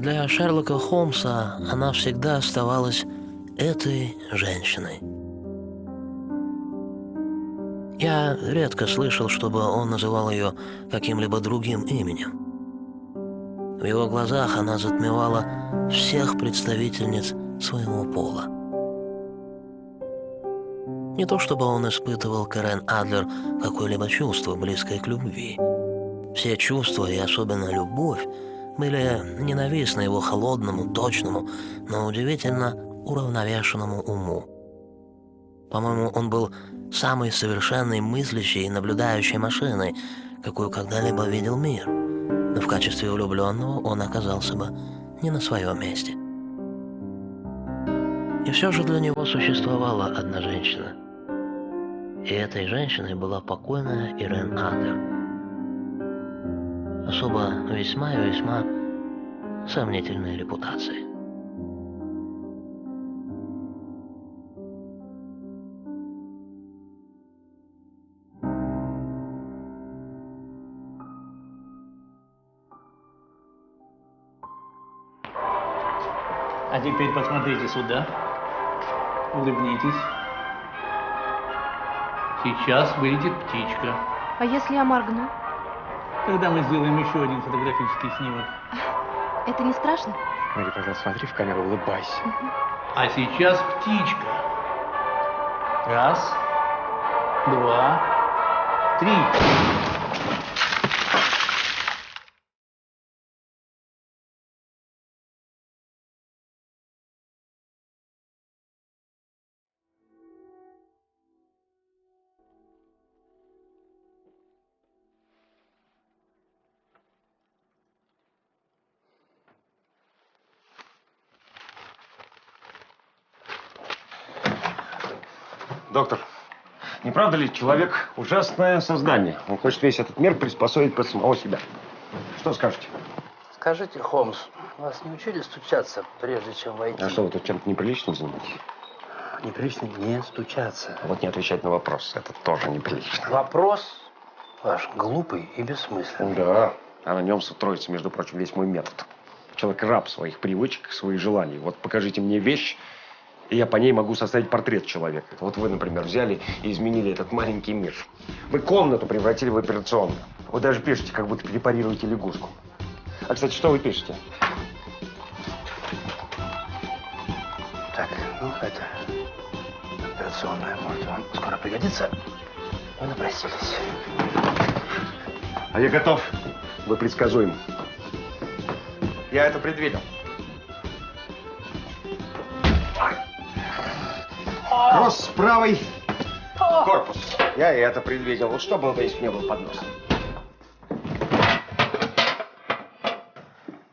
Для Шерлока Холмса она всегда оставалась этой женщиной. Я редко слышал, чтобы он называл ее каким-либо другим именем. В его глазах она затмевала всех представительниц своего пола. Не то чтобы он испытывал к Ирен Адлер какое-либо чувство, близкое к любви. Все чувства, и особенно любовь, были ненавистны его холодному, точному, но удивительно уравновешенному уму. По-моему, он был самой совершенной мыслящей и наблюдающей машиной, какую когда-либо видел мир. Но в качестве влюбленного он оказался бы не на своем месте. И все же для него существовала одна женщина. И этой женщиной была покойная Ирен Адлер. Особо весьма и весьма сомнительной репутации. А теперь посмотрите сюда. Улыбнитесь. Сейчас выйдет птичка. А если я моргну? Тогда мы сделаем еще один фотографический снимок. Это не страшно? Мэри, пожалуйста, смотри в камеру, улыбайся. А сейчас птичка. Раз, два, три. Доктор, не правда ли человек ужасное создание? Он хочет весь этот мир приспособить под самого себя. Что скажете? Скажите, Холмс, вас не учили стучаться, прежде чем войти? А что, вы тут чем-то неприличным занимаетесь? Неприлично не стучаться. А вот не отвечать на вопрос, это тоже неприлично. Вопрос ваш глупый и бессмысленный. Да, а на нем строится, между прочим, весь мой метод. Человек раб своих привычек, своих желаний. Вот покажите мне вещь, и я по ней могу составить портрет человека. Вот вы, например, взяли и изменили этот маленький мир. Вы комнату превратили в операционную. Вы даже пишете, как будто препарируете лягушку. А, кстати, что вы пишете? Так, ну это операционная, может, вам скоро пригодится. Вы напросились. А я готов. Вы предсказуем. Я это предвидел. Кросс с правой. Корпус. Я и это предвидел. Вот что было бы, если бы не было подноса?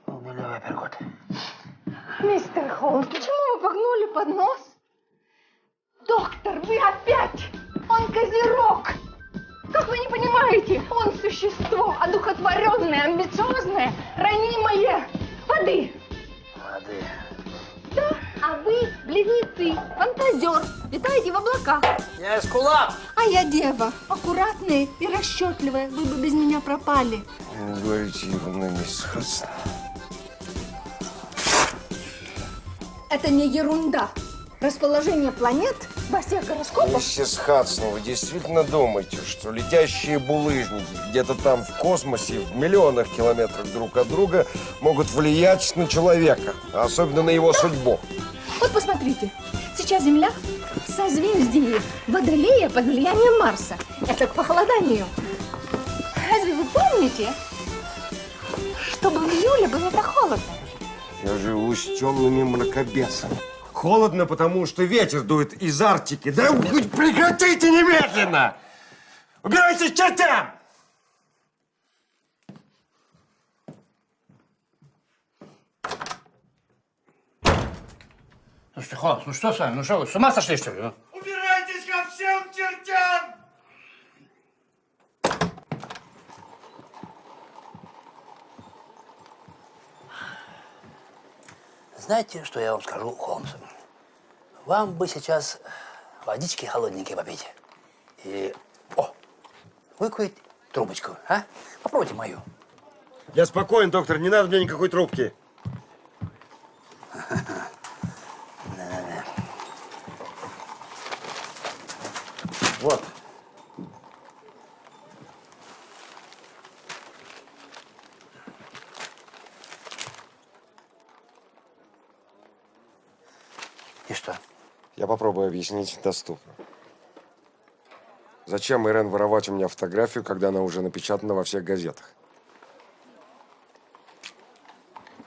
Умелевый апперкот. Мистер Холмс, почему вы погнули под нос? Доктор, вы опять! Он козерог! Как вы не понимаете? Он существо одухотворенное, амбициозное, ранимое. Воды! Воды. Да, а вы близнецы, фантазер, летаете в облаках. Я эскулап! А я дева, аккуратная и расчетливая. Вы бы без меня пропали. Говорите, ерунда, мисс Хадсон. Это не ерунда. Расположение планет во всех гороскопах. Миссис Хадсон, вы действительно думаете, что летящие булыжники где-то там в космосе, в миллионах километрах друг от друга, могут влиять на человека, а особенно на его судьбу? Вот посмотрите, сейчас Земля в созвездии Водолея под влиянием Марса. Это к похолоданию. Разве вы помните, чтобы в июле было так холодно? Я живу с темными мракобесами. Холодно, потому что ветер дует из Арктики. Да хоть прекратите немедленно! Убирайтесь к чертям! Слушайте, Холмс, ну что с вами? Ну что вы, с ума сошли, что ли? а? Убирайтесь ко всем чертям! Знаете, что я вам скажу, Холмс? Вам бы сейчас водички холодненькие попить. И, выкурить трубочку, а? Попробуйте мою. Я спокоен, доктор, не надо мне никакой трубки. Вот. И что? Я попробую объяснить доступно. Зачем Ирен воровать у меня фотографию, когда она уже напечатана во всех газетах?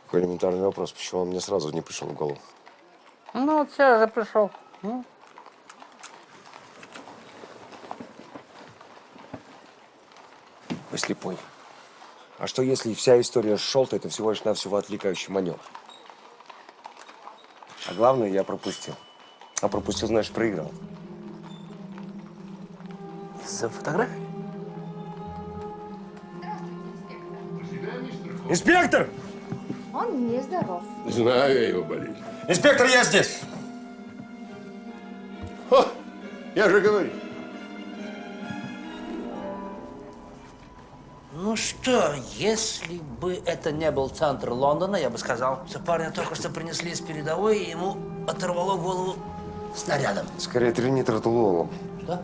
Какой элементарный вопрос, почему он мне сразу не пришел в голову? Ну, вот сейчас же пришел. Вы слепой. А что если вся история с Шолтой – это всего лишь навсего отвлекающий маневр? А главное, я пропустил. А пропустил, значит, проиграл. Из-за фотографии? Инспектор! Он нездоров. Знаю я его болезнь. Инспектор, я здесь! О, я же говорю. Ну что, если бы это не был центр Лондона, я бы сказал, что парня только что принесли с передовой, и ему оторвало голову снарядом. Скорее, тринитротолуолом. Что?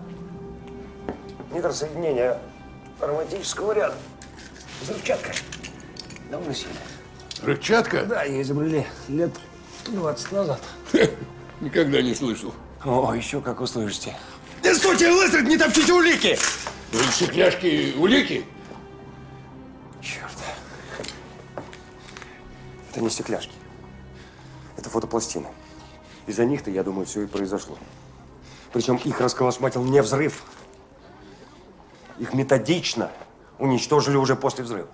Нитросоединение ароматического ряда. Взрывчатка. Довольно сильная. Рычатка? Да, ее изобрели лет 20 назад. Никогда не слышал. О, еще как услышите. Не стойте, лысый, не топчите улики! Ну, стекляшки, улики? Черт. Это не стекляшки. Это фотопластины. Из-за них-то, я думаю, все и произошло. Причем их расколошматил не взрыв. Их методично уничтожили уже после взрыва.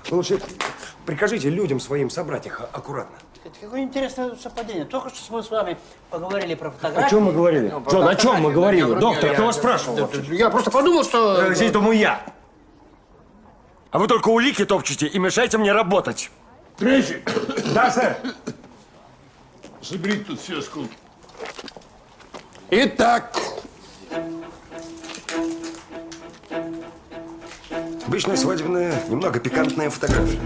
Вы лучше прикажите людям своим собрать их аккуратно. Это какое интересное совпадение. Только что мы с вами поговорили про фотографии. О чем мы говорили? Джон, о чем мы говорили? Доктор, кто вас спрашивал? Я просто подумал, что... Здесь думаю я. А вы только улики топчете и мешаете мне работать. Трейси, Да, сэр. собери тут все осколки. Итак, Обычная свадебная, немного пикантная фотография.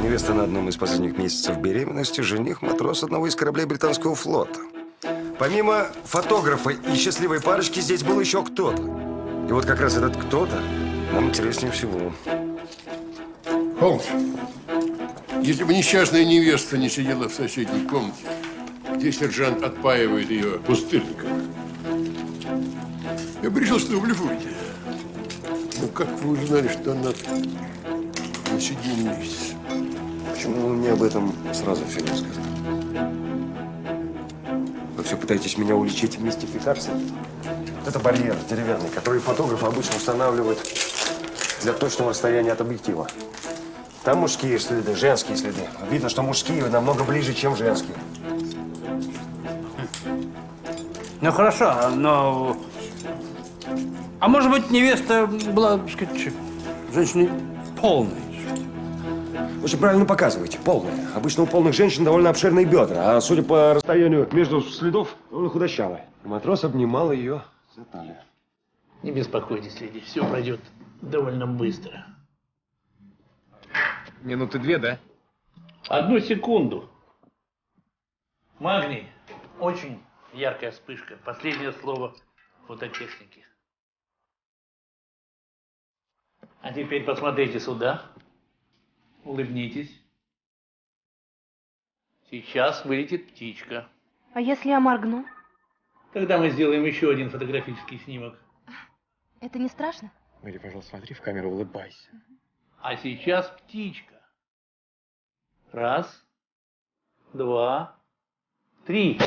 Невеста на одном из последних месяцев беременности, жених матрос одного из кораблей британского флота. Помимо фотографа и счастливой парочки, здесь был еще кто-то. И вот как раз этот кто-то нам интереснее всего. Холмс, если бы несчастная невеста не сидела в соседней комнате, где сержант отпаивает ее пустырником, я бы решил, что вы блефуете. Ну, как вы узнали, что она на 7-м месяце? Почему вы мне об этом сразу все не сказали? Вы все пытаетесь меня уличить в мистификации? Это барьер деревянный, который фотографы обычно устанавливают для точного расстояния от объектива. Там мужские следы, женские следы. Видно, что мужские намного ближе, чем женские. Ну хорошо, но... А может быть, невеста была, так сказать, женщиной полной? Вы же правильно показываете, полная. Обычно у полных женщин довольно обширные бедра, а судя по расстоянию между следов, он худощавый. Матрос обнимал ее за талию. Не беспокойтесь, леди, все пройдет довольно быстро. Минуты 2, да? 1 секунду. Магний. Очень яркая вспышка. Последнее слово фототехники. А теперь посмотрите сюда. Улыбнитесь. Сейчас вылетит птичка. А если я моргну? Тогда мы сделаем еще один фотографический снимок. Это не страшно? Мэри, пожалуйста, смотри в камеру, улыбайся. А сейчас птичка. 1, 2, 3.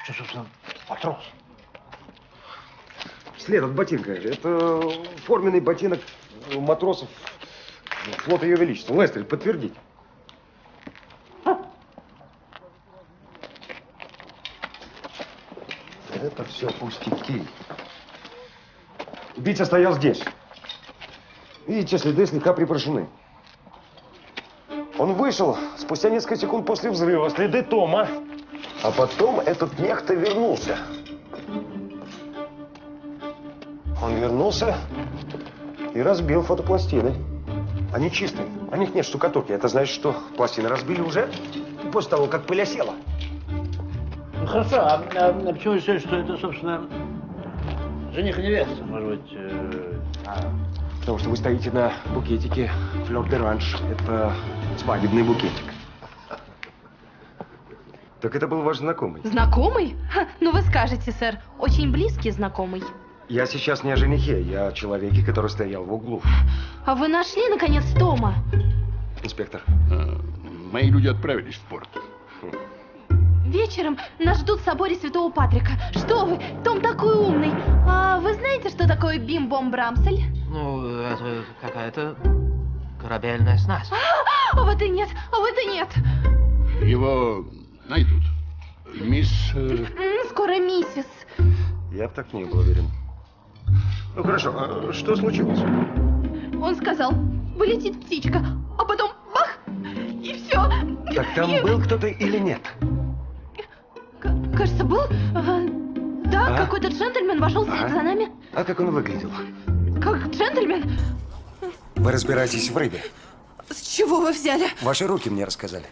Что, собственно, матрос? След от ботинка. Это форменный ботинок матросов флота Ее Величества. Лестер, подтвердите. Это все пустяки. Убийца стоял здесь. Видите, следы слегка припорошены. Он вышел спустя несколько секунд после взрыва. Следы Тома. А потом этот некто вернулся. Он вернулся и разбил фотопластины. Они чистые, на них нет штукатурки. Это значит, что пластины разбили уже после того, как пыль осела. Ну хорошо, а почему вы считаете, что это, собственно, жених и невеста, может быть? Потому что вы стоите на букетике флёр-де-ранж. Это свадебный букетик. Так это был ваш знакомый. Знакомый? Ха, ну вы скажете, сэр, очень близкий знакомый. Я сейчас не о женихе, я о человеке, который стоял в углу. А вы нашли, наконец, Тома? Инспектор. Мои люди отправились в порт. Вечером нас ждут в соборе Святого Патрика. Что вы, Том такой умный. А вы знаете, что такое бим-бом-брамсель? Ну, это какая-то корабельная снасть. А вот и нет, а вот и нет. Его найдут. Мисс... Скоро миссис. Я бы так не был уверен. Ну хорошо, а что случилось? Он сказал, полетит птичка, а потом бах, и все. Так там был кто-то или нет? Кажется, был. Да, А? какой-то джентльмен вошел вслед за нами. А как он выглядел? Как джентльмен? Вы разбираетесь в рыбе. С чего вы взяли? Ваши руки мне рассказали.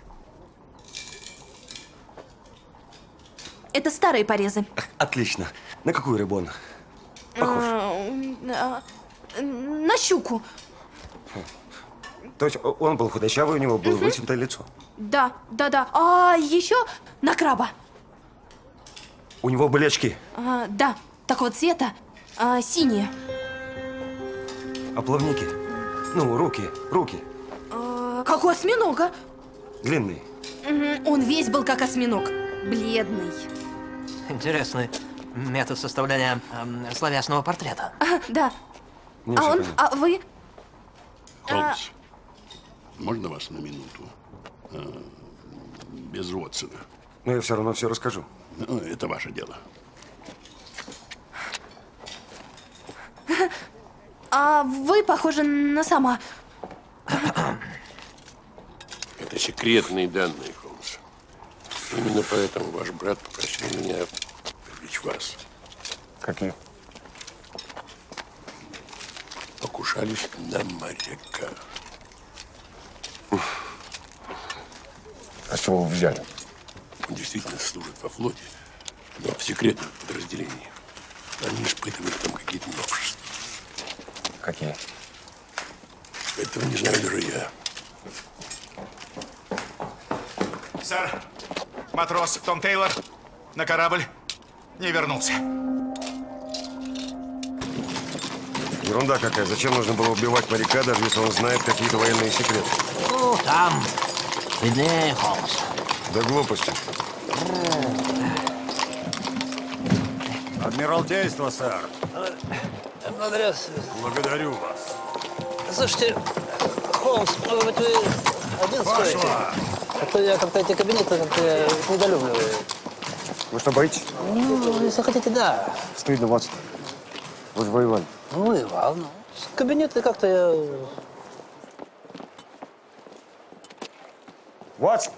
Это старые порезы. Отлично. На какую рыбу он похож? На щуку. То есть он был худощавый, у него было вытянутое лицо. Да. А еще на краба. У него были очки. Да, такого цвета. Синие. А плавники? Ну, руки. Как у осьминога. Длинные. Он весь был как осьминог. Бледный. Интересный метод составления словесного портрета. Да. Не очень понятно. А вы? Холмс, можно вас на минуту? Без Уотсона. Но я все равно все расскажу. Ну, это ваше дело. А вы похожи на сама. Это секретные данные, Холмс. Именно поэтому ваш брат попросил меня привлечь вас. Какие? Покушались на моряка. А с чего вы взяли? Он действительно служит во флоте, но в секретном подразделении. Они испытывают там какие-то новшества. Какие? Этого не знаю даже я. Сэр, матрос Том Тейлор на корабль не вернулся. Ерунда какая. Зачем нужно было убивать моряка, даже если он знает какие-то военные секреты? Ну, там виднее, Холмс. Да глупости. Адмиралтейство, сэр. Благодарю вас. Слушайте, Холмс, может быть, вы один стоите? А то я как-то эти кабинеты недолюбливаю. Вы что, боитесь? Ну, если хотите, да. Стыдно, Ватсон. Вы же воевали. Ну, воевал, ну. Кабинеты как-то я... Ватсон!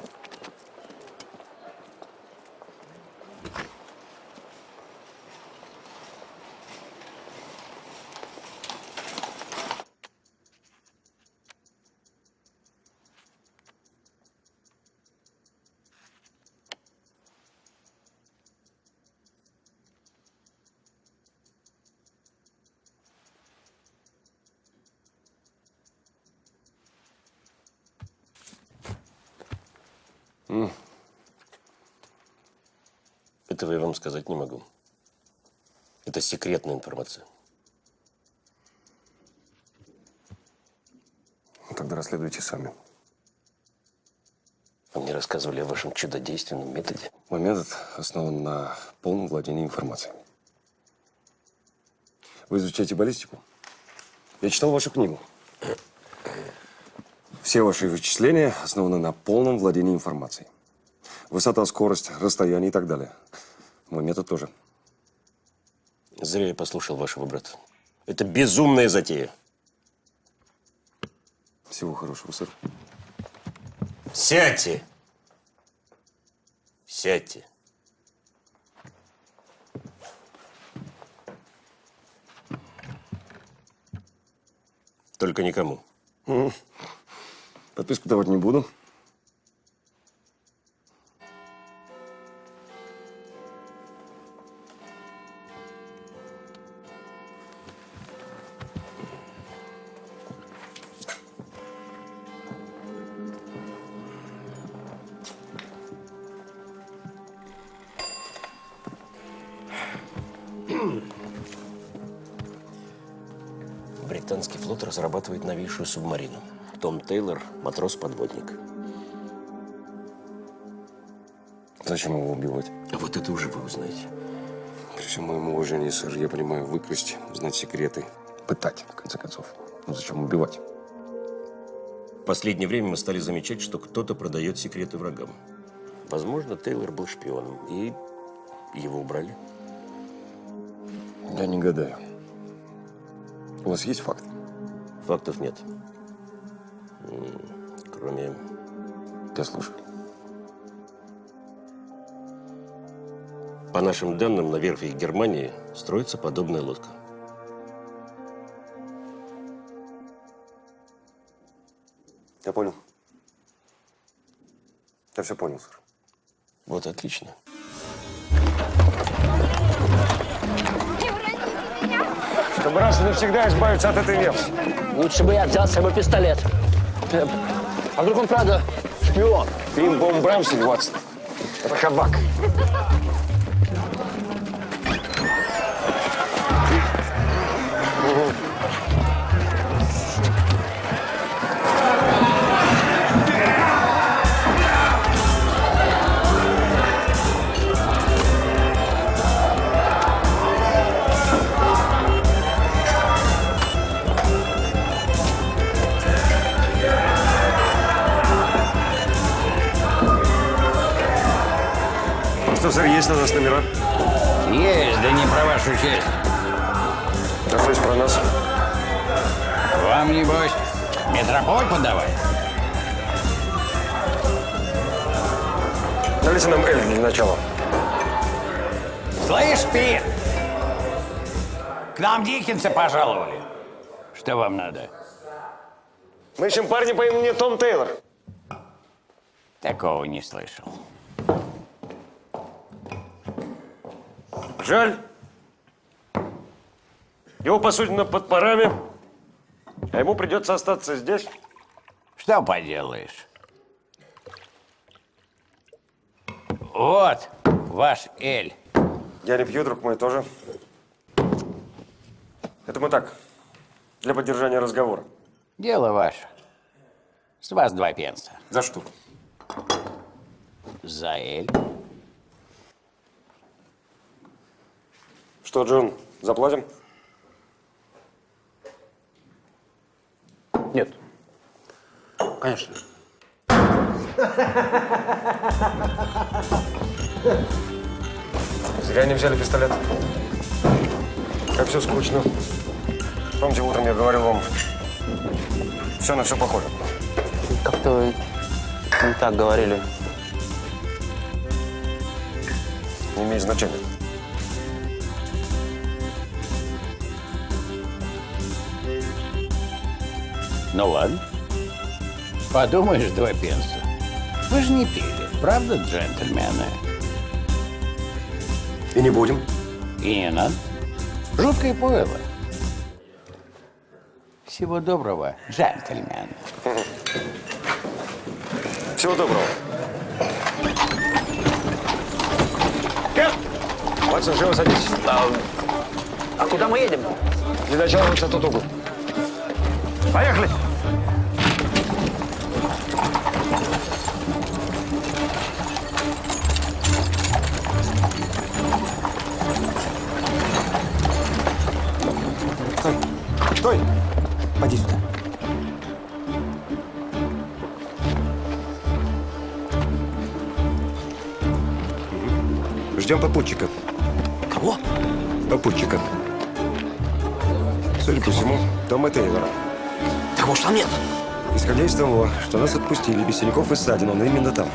Этого я вам сказать не могу. Это секретная информация. Тогда расследуйте сами. Вам не рассказывали о вашем чудодейственном методе? Мой метод основан на полном владении информацией. Вы изучаете баллистику? Я читал вашу книгу. Все ваши вычисления основаны на полном владении информацией. Высота, скорость, расстояние и так далее. Мой метод тоже. Зря я послушал вашего брата. Это безумная затея. Всего хорошего, сэр. Сядьте! Сядьте. Только никому. Подписку давать не буду. Британский флот разрабатывает новейшую субмарину. Том Тейлор, матрос-подводник. Зачем его убивать? А вот это уже вы узнаете. При всем моем уважении, сэр, я понимаю, выкрасть, узнать секреты, пытать, в конце концов. Но зачем убивать? В последнее время мы стали замечать, что кто-то продает секреты врагам. Возможно, Тейлор был шпионом, и его убрали. Я не гадаю. У вас есть факты? Фактов нет. Кроме... Я слушаю. По нашим данным, на верфи Германии строится подобная лодка. Я понял. Я все понял, сэр. Вот отлично. Чтобы раз и навсегда избавиться от этой версии. Лучше бы я взял с собой пистолет. А вдруг он правда шпион? Бим-бом Брамси 20. Это хабак. Что, сэр, есть на нас номера? Есть, да не про вашу честь. А что есть про нас? Вам, небось, метрополь подавай? Налейте нам эль для начала. Слышь, Пит, к нам Диккенса пожаловали. Что вам надо? Мы ищем парня по имени Том Тейлор. Такого не слышал. Жаль. Его посудено под парами, а ему придется остаться здесь. Что поделаешь? Вот ваш эль. Я не пью, друг мой, тоже. Это мы так, для поддержания разговора. Дело ваше. С вас 2 пенса. За что? За эль. Что, Джон, заплатим? Нет. Конечно. Зря не взяли пистолет. Как все скучно. Помните, утром я говорил вам, все на все похоже. Как-то не так говорили. Не имеет значения. Ну ладно. Подумаешь, 2 пенса. Вы же не пили, правда, джентльмены? И не будем. И не надо. Жуткое пойло. Всего доброго, джентльмены. Всего доброго. Ватсон, живо садитесь. А куда мы едем? Для начала вот этот угол. Поехали! Стой! Стой! Поди сюда. Ждем попутчика. Кого? Попутчика. Судя по всему, Тома Тейлора. Так уж там нет. Исходя из того, что нас отпустили без синяков и ссадин, он именно там.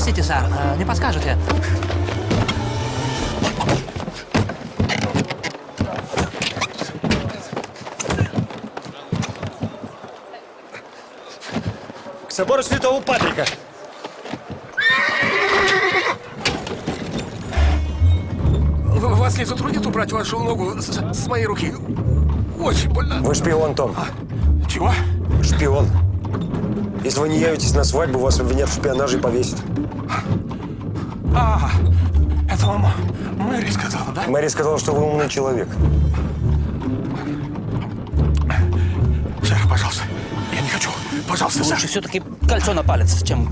Простите, сэр, не подскажете? К собору Святого Патрика. Вас не затруднит убрать вашу ногу с моей руки? Очень больно. Вы шпион, Том. Чего? Шпион. Если вы не явитесь на свадьбу, вас обвинят в шпионаже и повесят. Это вам Мэри сказала, да? Мэри сказала, что вы умный человек. Сэр, пожалуйста. Я не хочу. Пожалуйста, сэр. Лучше все-таки кольцо на палец, чем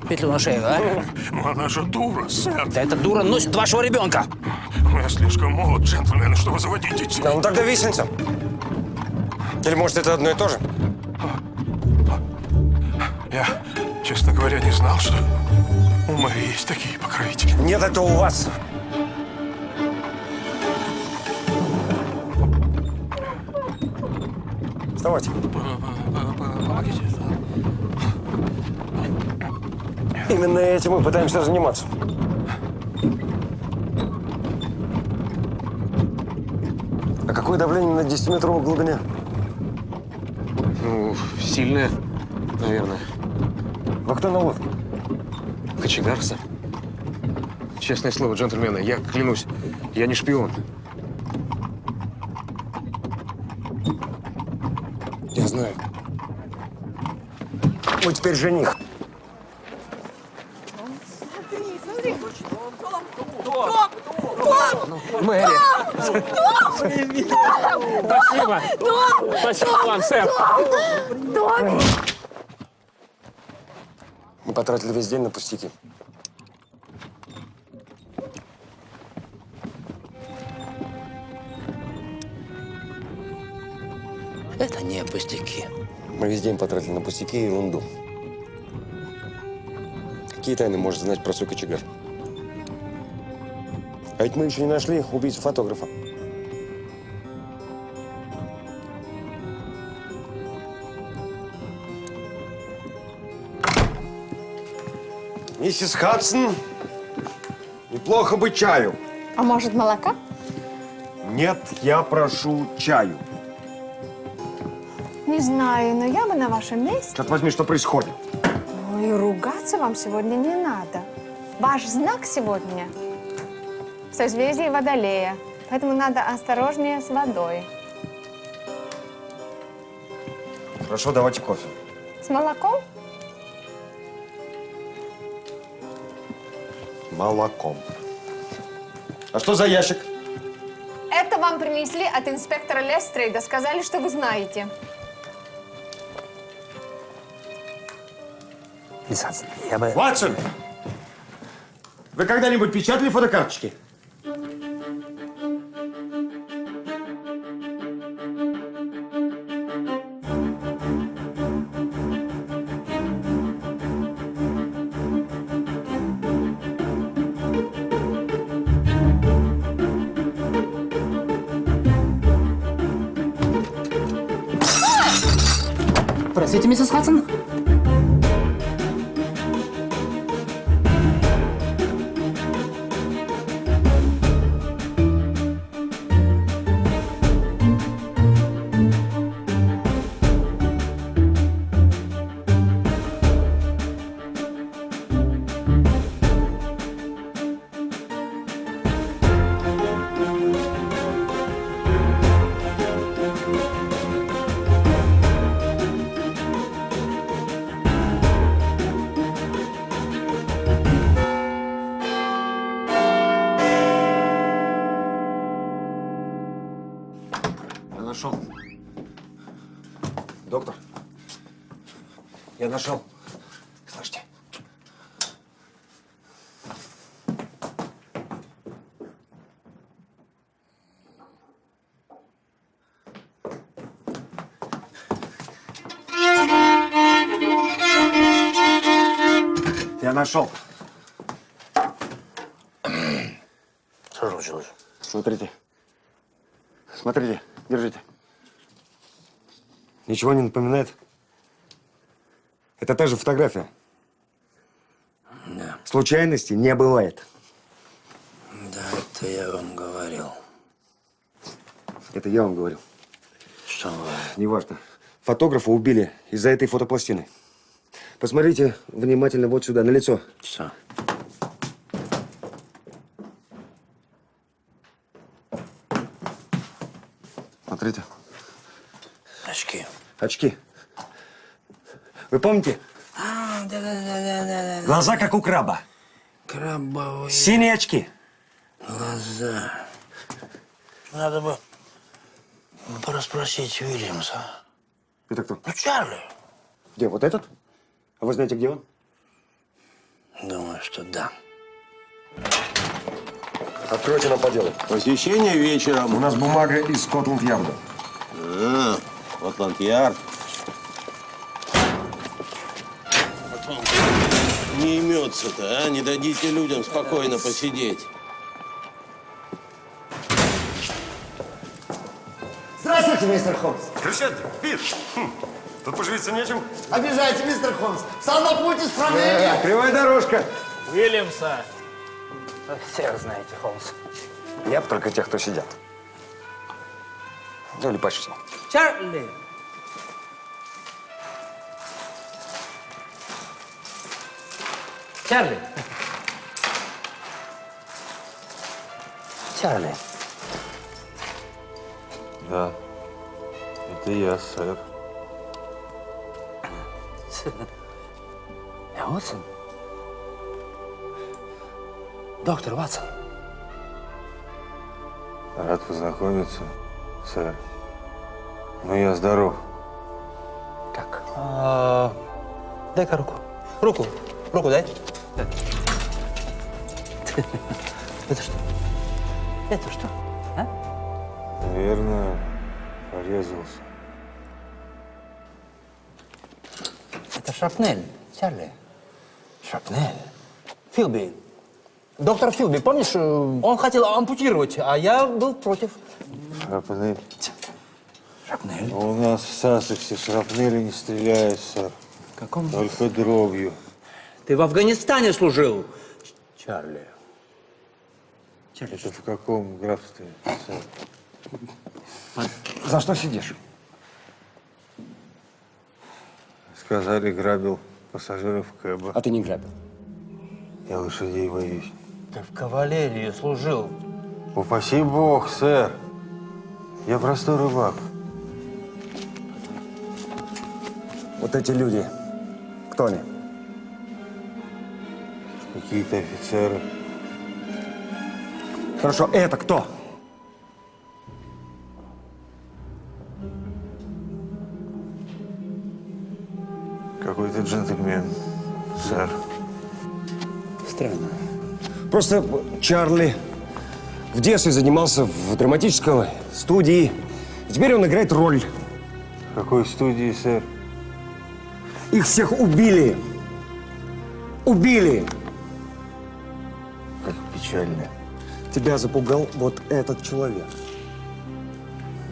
петлю на шею, а? Ну, она же дура, сэр. Да эта дура носит вашего ребенка. Я слишком молод, джентльмены, чтобы заводить детей. Ну тогда висельница. Или может это одно и то же? Я, честно говоря, не знал, что у Мэри есть такие покровители. Нет, это у вас. Вставайте. Помогите. Именно этим мы пытаемся заниматься. А какое давление на 10-метровой глубине? Ну, сильная, наверное. Вы кто на лодке? Кочегар, сэр. Честное слово, джентльмены, я клянусь, я не шпион. Я знаю. Вы теперь жених. Мэри! Спасибо! Спасибо вам, сэр! Мы потратили весь день на пустяки. Это не пустяки. Мы весь день потратили на пустяки и ерунду. Какие тайны может знать простой кочегар? А ведь мы еще не нашли убийцу фотографа. Миссис Хадсон, неплохо бы чаю. А может, молока? Нет, я прошу чаю. Не знаю, но я бы на вашем месте. Черт возьми, что происходит? Ой, ругаться вам сегодня не надо. Ваш знак сегодня в созвездии Водолея. Поэтому надо осторожнее с водой. Хорошо, давайте кофе. С молоком? Молоком. А что за ящик? Это вам принесли от инспектора Лестрейда. Сказали, что вы знаете. Мисс Хадсон, я бы... Ватсон! Вы когда-нибудь печатали фотокарточки? Простите, миссис Хадсон? Я нашел. Доктор, я нашел. Слышите? Я нашел. Что случилось? Смотрите. Смотрите, держите. Ничего не напоминает? Это та же фотография. Да. Случайностей не бывает. Да, это я вам говорил. Это я вам говорю. Что вы? Неважно. Фотографа убили из-за этой фотопластины. Посмотрите внимательно вот сюда, на лицо. Что? Смотрите. Очки. Очки. Вы помните? Да. Глаза, как у краба. Крабовые Синие очки. глаза. Надо бы порасспросить Уильямса. Это кто? Ну, Чарли. Где? Вот этот? А вы знаете, где он? Думаю, что да. Откройте нам по делу. Посещение вечером. У нас бумага из Скотланд-Ярда. Скотланд-Ярд. Не имется-то, а? Не дадите людям спокойно посидеть. Здравствуйте, мистер Холмс. Присядьте, Пит. Тут поживиться нечем. Обижайте, мистер Холмс. Сам на путь исправления. Кривая дорожка. Уильямса. Всех знаете, Холмс. Я бы только тех, кто сидят. Ну, или почти. Чарли. Чарли. Чарли. Да, это я, сэр. Ватсон? Доктор Ватсон. Рад познакомиться, сэр. Но я здоров. Как? Дай-ка руку. Руку дай. Это что? Это что? А? Наверное, порезался. Это шрапнель, Чарли. Шрапнель. Филби. Доктор Филби, помнишь, он хотел ампутировать, а я был против. Шрапнель. Шрапнель? У нас в Сассексе шрапнели не стреляют, сэр. Каком? Только дробью. Ты в Афганистане служил, Чарли. Это в каком графстве, сэр? За что сидишь? Сказали, грабил пассажиров Кэба. А ты не грабил. Я лошадей боюсь. Ты в кавалерии служил. Упаси бог, сэр. Я простой рыбак. Вот эти люди. Кто они? Какие-то офицеры. Хорошо, это кто? Какой-то джентльмен, сэр. Странно. Просто Чарли в детстве занимался в драматической студии. И теперь он играет роль. В какой студии, сэр? Их всех убили. Убили. Как печально. Тебя запугал вот этот человек.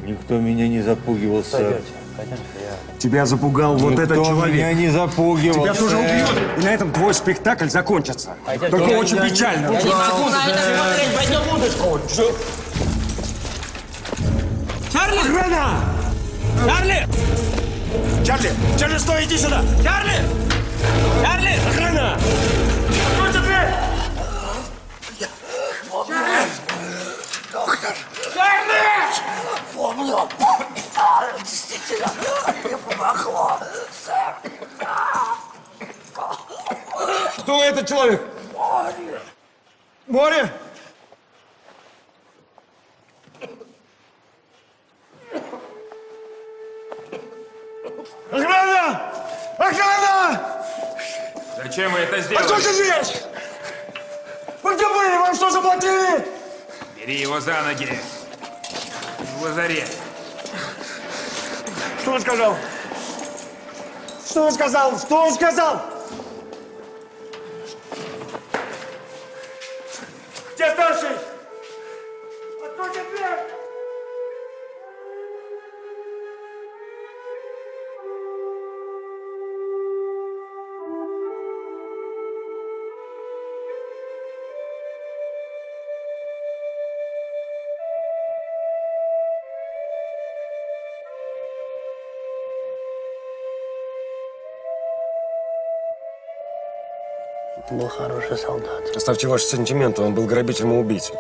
Никто меня не запугивал, сэр. Пойдемте, я... Тебя запугал вот этот Никто человек. меня не запугивал, Тебя тоже сэр. убьют. И на этом твой спектакль закончится. Только очень печально. Я не могу на это смотреть, пойдем удочку. Чарли! Охрана! Чарли! Чарли! Чарли, стой, иди сюда! Чарли! Чарли! Охрана! Откройте дверь! Доктор. Чарли! Помню. Действительно, мне помогло, сэр. Кто этот человек? Море. Море? Охрана! Охрана! Зачем вы это сделали? Откройте дверь! Вы где были? Вам что, заплатили? Бери его за ноги. В лазарет. Что он сказал? Что он сказал? Что он сказал? Где старший? Откройте дверь! Был хороший солдат. Оставьте ваши сантименты, он был грабителем и убийцей.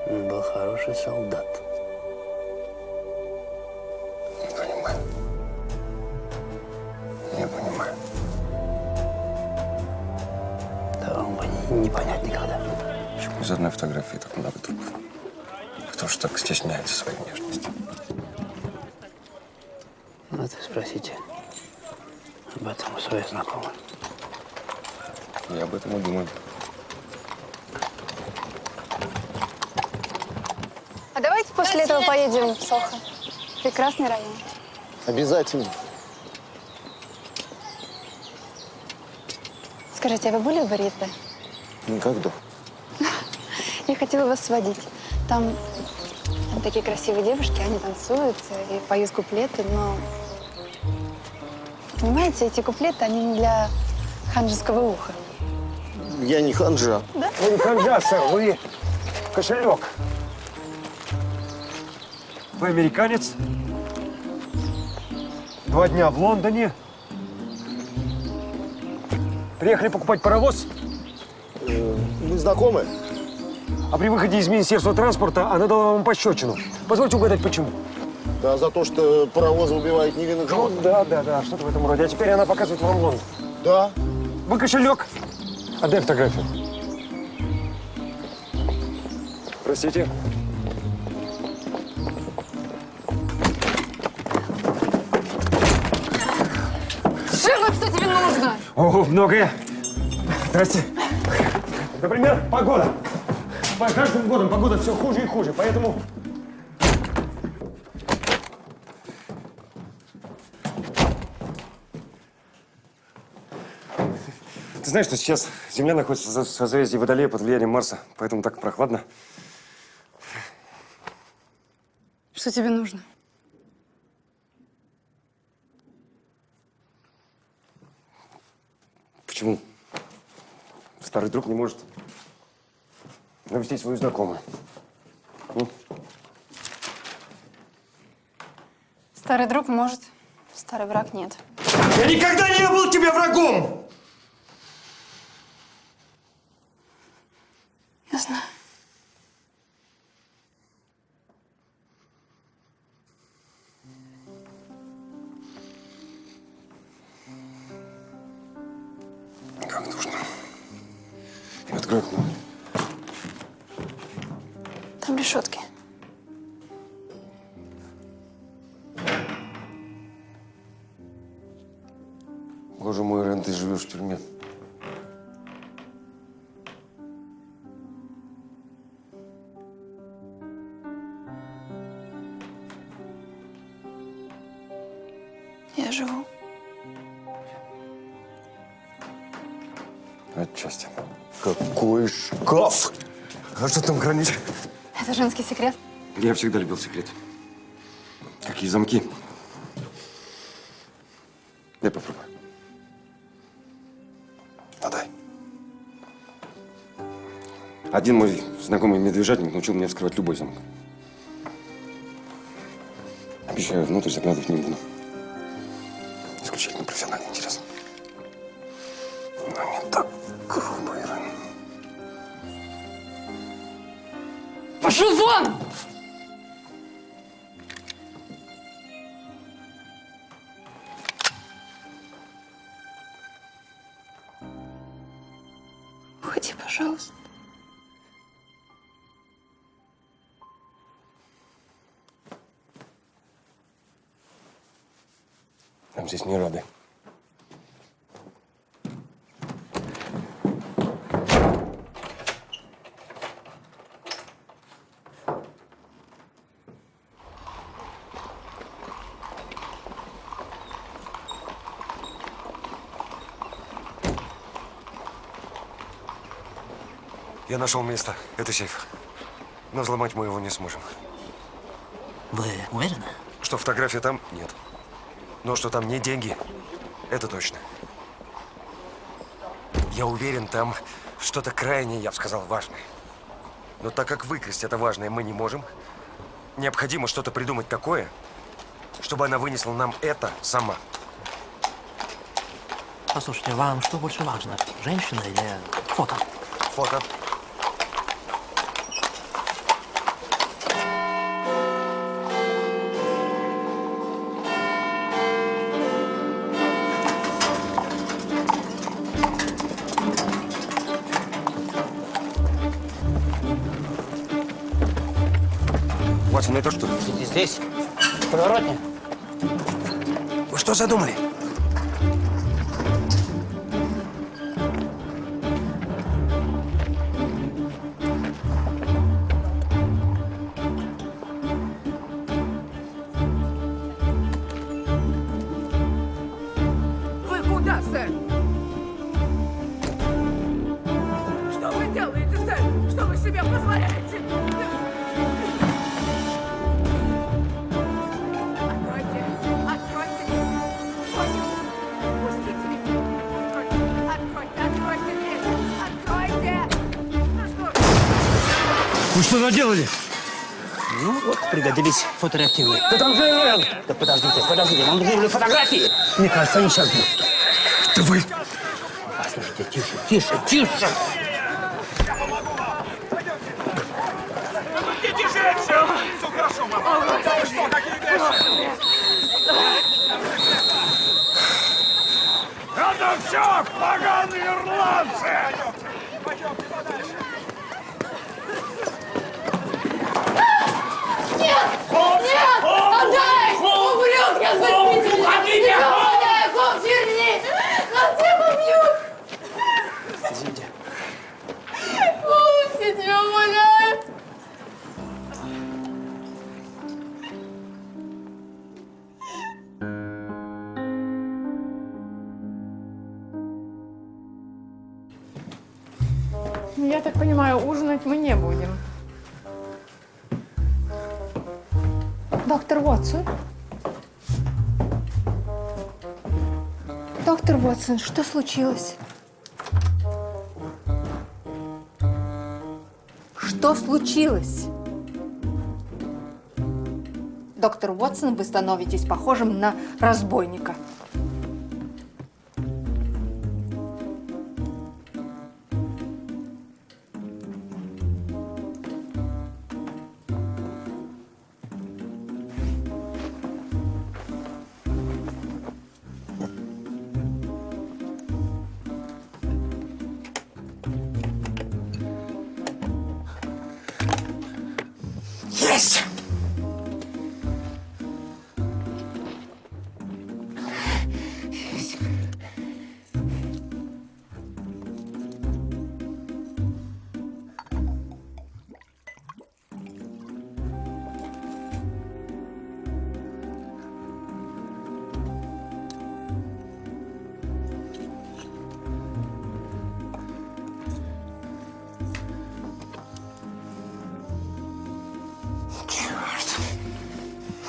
Он был хороший солдат. Не понимаю. Не понимаю. Да вам бы не понять никогда. Почему из одной фотографии так много трупов? Кто же так стесняется своей внешности? Вот и спросите об этом у своих знакомых. Я об этом и думаю. А давайте после этого поедем в Сохо. Прекрасный район. Обязательно. Скажите, а вы были в Баритте? Никогда. Я хотела вас сводить. Там такие красивые девушки, они танцуют и поют куплеты, но... Понимаете, эти куплеты, они не для ханжеского уха. Я не ханжа. Да? Вы не ханжа, сэр, вы кошелек. Вы американец? 2 дня в Лондоне? Приехали покупать паровоз? Мы знакомы? А при выходе из Министерства транспорта она дала вам пощечину. Позвольте угадать, почему? Да, за то, что паровозы убивают невинных животных. Да, что-то в этом роде. А теперь она показывает вам Лондон. Да. Вы кошелек. Отдай фотографию. Простите. Шерлок, что тебе нужно? О, многое. Здрасте. Например, погода. С каждым годом погода все хуже и хуже, поэтому... Ты знаешь, что сейчас Земля находится в созвездии Водолея под влиянием Марса, поэтому так прохладно. Что тебе нужно? Почему старый друг не может навестить свою знакомую? Старый друг может, старый враг нет. Я никогда не был тебе врагом! Я знаю. Как нужно. Открой окно. Там решетки. Боже мой, Рен, ты живешь в тюрьме. Я живу. Отчасти. Какой шкаф! А что там хранишь? Это женский секрет. Я всегда любил секреты. Какие замки. Дай попробую. Отдай. Один мой знакомый медвежатник научил меня вскрывать любой замок. Обещаю, внутрь заглядывать не буду. Исключительно профессиональный интерес. Но не так грубо, Ирен. Пошел вон! Уходи, пожалуйста. Нам здесь не рады. Я нашел место. Это сейф. Но взломать мы его не сможем. Вы уверены? Что фотография там? Нет. Но что там не деньги, это точно. Я уверен, там что-то крайне, я бы сказал, важное. Но так как выкрасть это важное мы не можем, необходимо что-то придумать такое, чтобы она вынесла нам это сама. Послушайте, вам что больше важно? Женщина или фото? Фото. Ватсон, это что? Здесь, в подворотне. Вы что задумали? Вы куда, сэр? Что вы делаете, сэр? Что вы себе позволяете? Откройте! Откройте! Пустите меня! Откройте дверь! Откройте! Ну что? Вы что наделали? Ну вот, пригодились фотореактивы. Да там же... Да подождите, нам нужны фотографии. Мне кажется, они сейчас будут. Да вы... Послушайте, тише. Это все поганые ирландцы! Отдай! Ублюдки, отпустите меня! Уходите! Холм, верни! Нас всех убьют! Извините. Пустите меня, умоляю! Я так понимаю, ужинать мы не будем. Доктор Уотсон? Доктор Уотсон, что случилось? Что случилось? Доктор Уотсон, вы становитесь похожим на разбойника. Есть!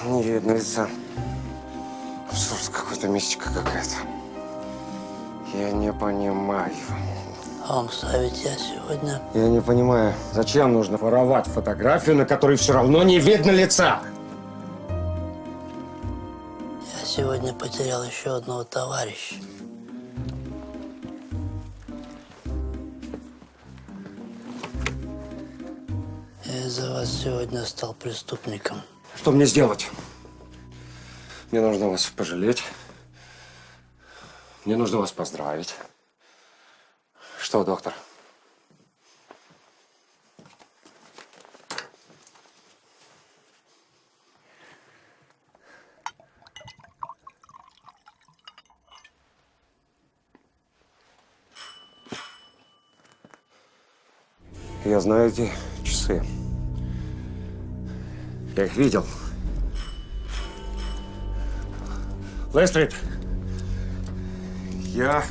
Не видно лица. Абсурд какой-то, мистика какая-то. Я не понимаю. Холмс, а ведь я сегодня... Я не понимаю, зачем нужно воровать фотографию, на которой все равно не видно лица? Я сегодня потерял еще одного товарища. Я из-за вас сегодня стал преступником. Что мне сделать? Мне нужно вас пожалеть. Мне нужно вас поздравить. Что, доктор? Я знаю эти часы. Я их видел. Лестрид, я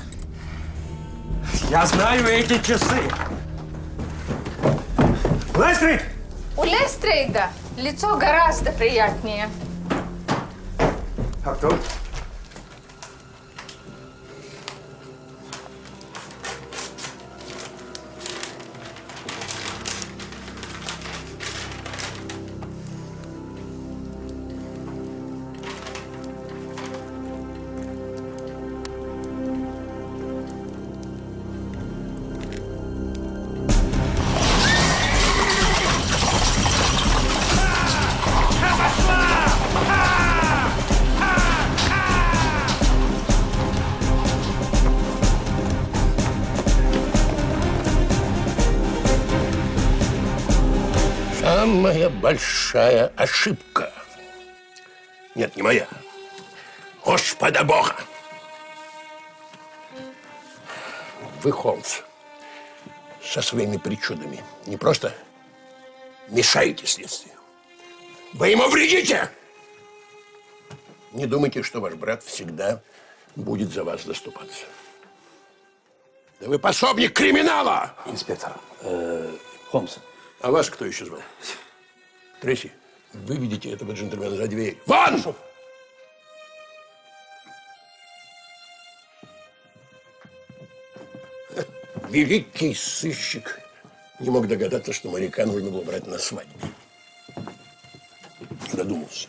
знаю эти часы. Лестрид! У Лестрейда лицо гораздо приятнее. А кто? самая большая ошибка. Нет, не моя. Господа Бога. Вы, Холмс, со своими причудами не просто мешаете следствию. Вы ему вредите! Не думайте, что ваш брат всегда будет за вас заступаться. Да вы пособник криминала! Инспектор, Холмс. А вас кто еще звал? Трейси, выведите этого джентльмена за дверь. Вон! Великий сыщик не мог догадаться, что моряка нужно было брать на свадьбу. Не додумался.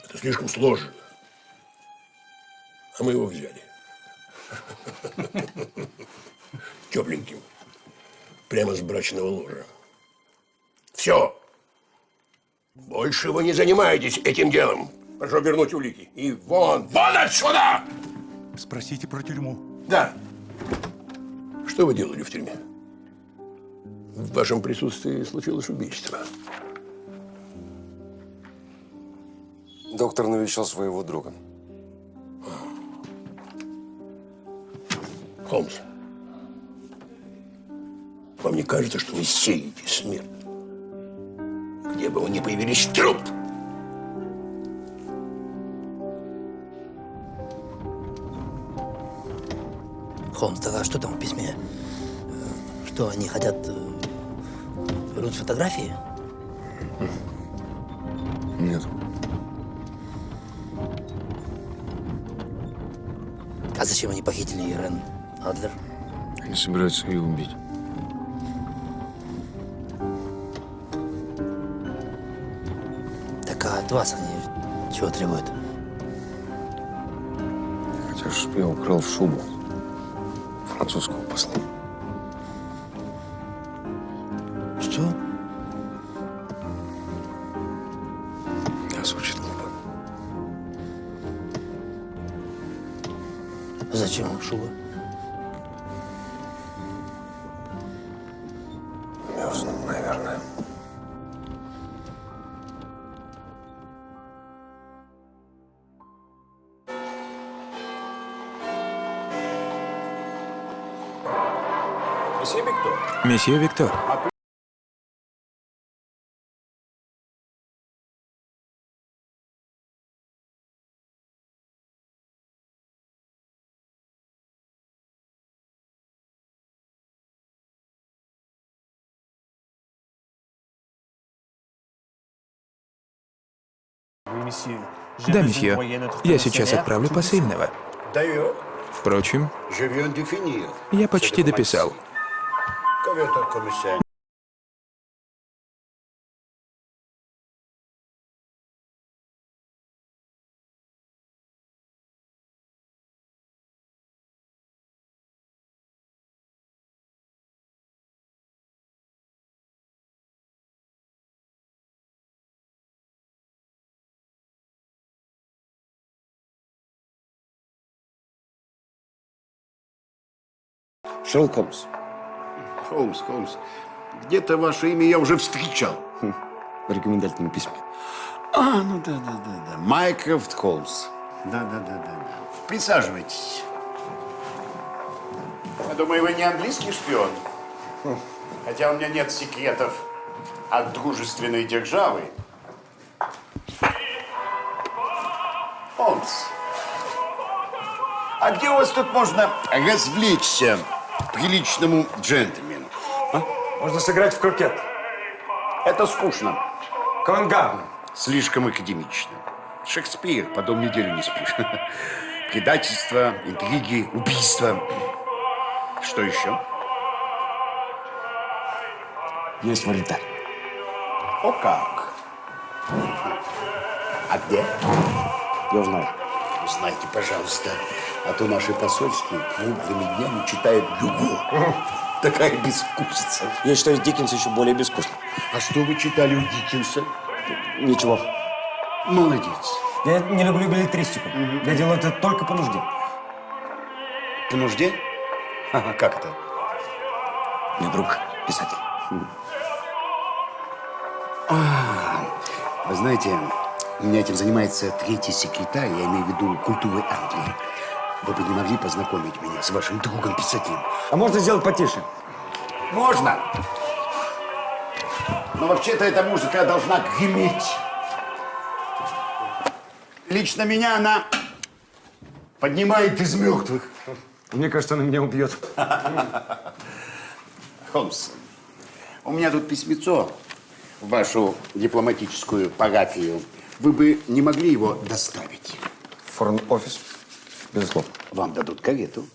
Это слишком сложно. А мы его взяли. Тепленьким. Прямо с брачного ложа. Все. Больше вы не занимаетесь этим делом. Прошу вернуть улики. И вон отсюда! Спросите про тюрьму. Да. Что вы делали в тюрьме? В вашем присутствии случилось убийство. Доктор навещал своего друга. Холмс, вам не кажется, что вы сеете смерть? Где бы вы ни появились, труп! Холмс, так а что там в письме? Что, они хотят вернуть фотографии? Нет. А зачем они похитили Ирен Адлер? Они собираются ее убить. Так а от вас они чего требуют? Хотя чтоб я украл шубу французского посла. Что? Звучит глупо. Зачем вам шуба? Мерзну, наверное. Месье Виктор. Месье Виктор. Да, месье. Я сейчас отправлю посыльного. Впрочем, я почти дописал. Шерлок Холмс. Холмс. Где-то ваше имя я уже встречал. В рекомендательном письме. Ну да. Майкрофт Холмс. Да. Присаживайтесь. Я думаю, вы не английский шпион. Хотя у меня нет секретов от дружественной державы. Холмс, а где у вас тут можно развлечься приличному джентльмену? Можно сыграть в крокет. Это скучно. Ковенгарден. Слишком академично. Шекспир, потом неделю не спишь. Предательство, интриги, убийства. Что еще? Есть валентарь. О как! А где? Я узнал. Узнайте, пожалуйста, а то наши посольские круглыми днями читают Гюго. Такая безвкусица. Я считаю Диккенса еще более безвкусным. А что вы читали у Диккенса? Ничего. Молодец. Я не люблю беллетристику. Я делаю это только по нужде. По нужде? Как это? Мне друг писатель. Вы знаете, у меня этим занимается третий секретарь, я имею в виду культуры Англии. Вы бы не могли познакомить меня с вашим другом писателем? А можно сделать потише? Можно. Но вообще-то эта музыка должна греметь. Лично меня она поднимает из мертвых. Мне кажется, она меня убьет. Холмс, у меня тут письмецо в вашу дипломатическую парафию. Вы бы не могли его доставить? Форн-офис? Безусловно. Вам дадут карету.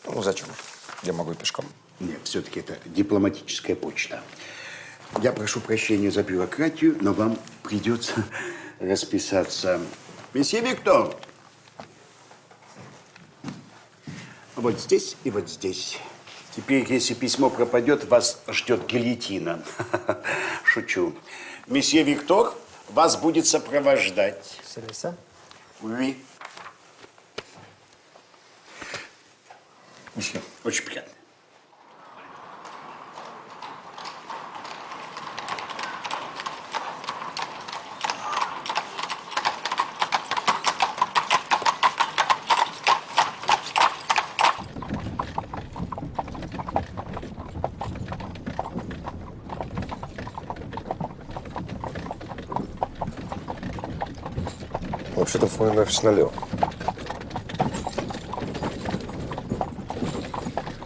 Ну, зачем? Я могу и пешком. Нет, все-таки это дипломатическая почта. Я прошу прощения за бюрократию, но вам придется расписаться. Месье Виктор, вот здесь и вот здесь. Теперь, если письмо пропадет, вас ждет гильотина. Шучу. Месье Виктор вас будет сопровождать. Сервиса? Oui. Месье. Очень приятно. Вообще-то форн-офис налево.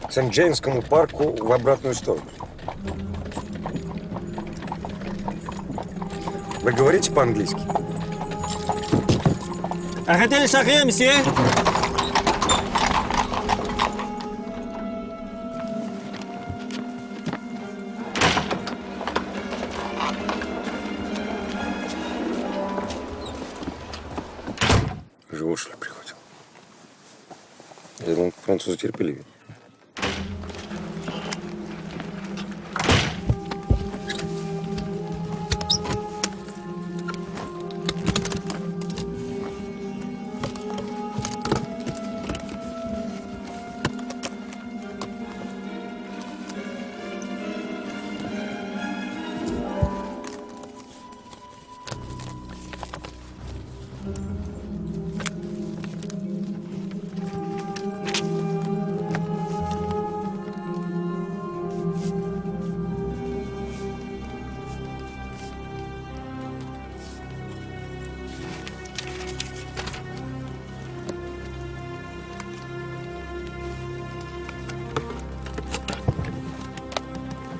К Сент-Джеймскому парку в обратную сторону. Вы говорите по-английски? Arrêtez le charrier, monsieur! Живот, что ли, прихватил? Я думал, французы терпеливее.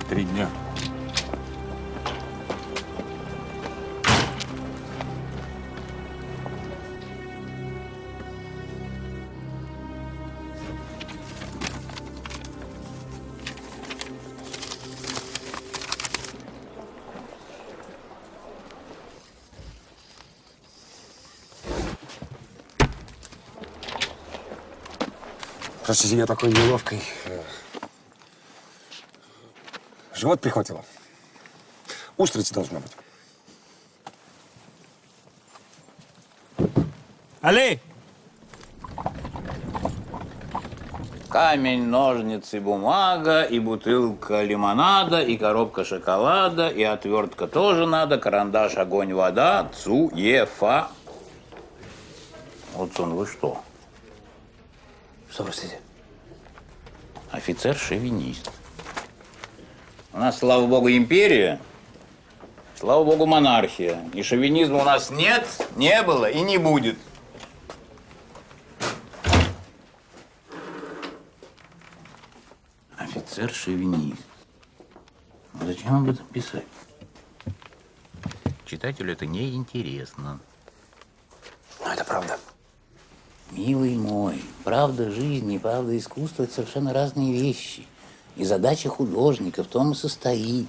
Три дня. Простите, я такой неловкий. Живот прихватило. Устрица должна быть. Allez! Камень, ножницы, бумага, и бутылка лимонада, и коробка шоколада, и отвертка тоже надо, карандаш, огонь, вода, цуефа. Уцун, вы что? Что, простите? Офицер-шовинист. У нас, слава богу, империя, слава богу, монархия. И шовинизма у нас нет, не было и не будет. Офицер-шовинист. Зачем об этом писать? Читателю это неинтересно. Но это правда. Милый мой, правда жизни и правда искусства – это совершенно разные вещи. И задача художника в том и состоит,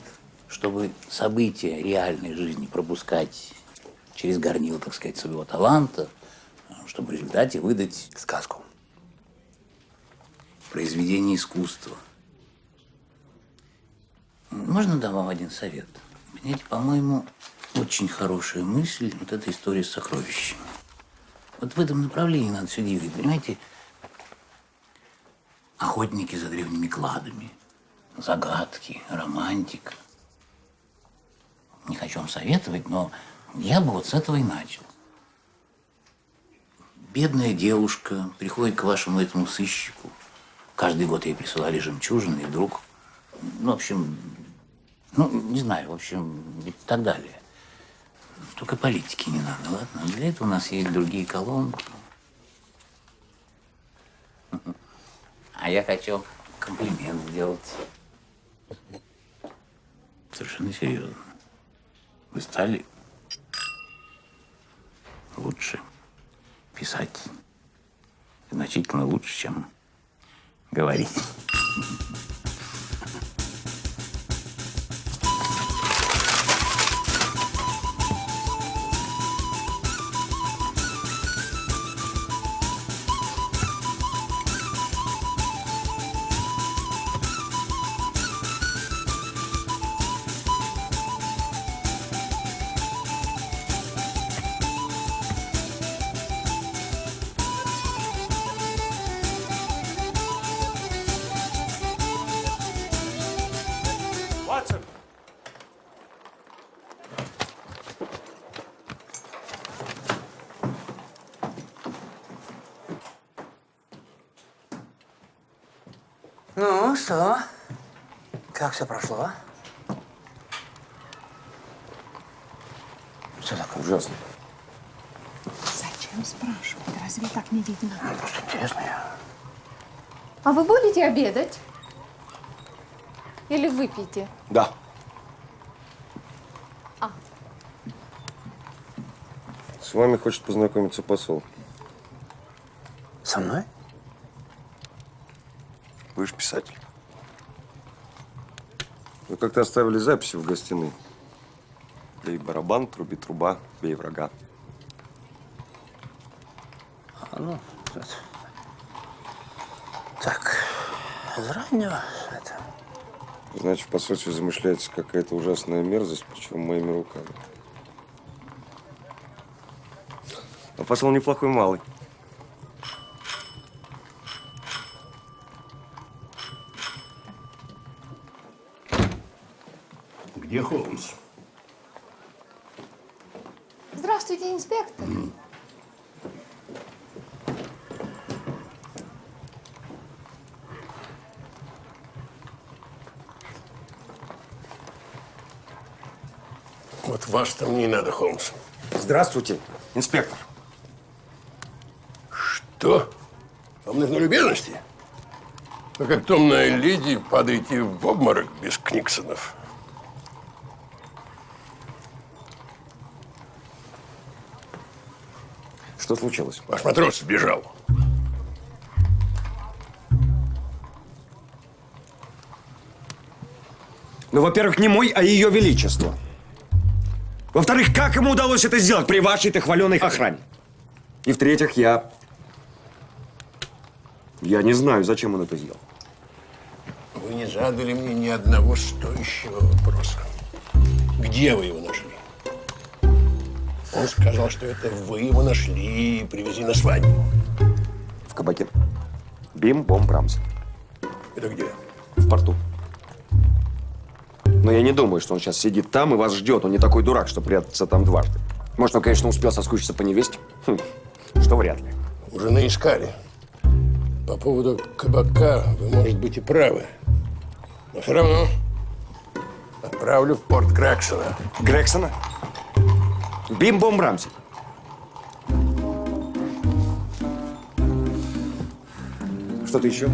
чтобы события реальной жизни пропускать через горнило, так сказать, своего таланта, чтобы в результате выдать сказку. Произведение искусства. Можно дам вам один совет? Понимаете, по-моему, очень хорошая мысль вот эта история с сокровищами. Вот в этом направлении надо все двигать, понимаете? Охотники за древними кладами, загадки, романтика. Не хочу вам советовать, но я бы вот с этого и начал. Бедная девушка приходит к вашему этому сыщику. Каждый год ей присылали жемчужины, и вдруг, ну, в общем, ну, не знаю, в общем, и так далее. Только политики не надо, ладно? Для этого у нас есть другие колонки. А я хочу комплимент сделать. Совершенно серьезно. Вы стали лучше писать. Значительно лучше, чем говорить. Ну, что? Как все прошло? Все так ужасно. Зачем спрашивать? Разве так не видно? Просто интересно. А вы будете обедать? Или выпьете? Да. С вами хочет познакомиться посол. Со мной? Вы же писатель. Вы как-то оставили записи в гостиной. Бей барабан, труби труба, бей врага. Ну, это... Так, заранее это... Значит, в посольстве замышляется какая-то ужасная мерзость, причем моими руками. А посол неплохой малый. Где Холмс? Здравствуйте, инспектор. Вот вас там не надо, Холмс. Здравствуйте, инспектор. Что? Вам нужны любезности? Вы, как томная леди, падаете в обморок без Книксонов. Что случилось? Ваш матрос сбежал. Ну, во-первых, не мой, а ее величество. Во-вторых, как ему удалось это сделать при вашей-то хваленой охране? И в-третьих, я не знаю, зачем он это сделал. Вы не задали мне ни одного стоящего вопроса. Где вы его нашли? Он сказал, что это вы его нашли и привезли на свадьбу. В кабаке. Бим-бом-брамс. Это где? В порту. Но я не думаю, что он сейчас сидит там и вас ждет. Он не такой дурак, что прятаться там дважды. Может, он, конечно, успел соскучиться по невесте? Что вряд ли. Уже наискали. По поводу кабака вы, может быть, и правы. Но все равно отправлю в порт Грексона. Грексона? Бим-бом-брамси. Что-то еще?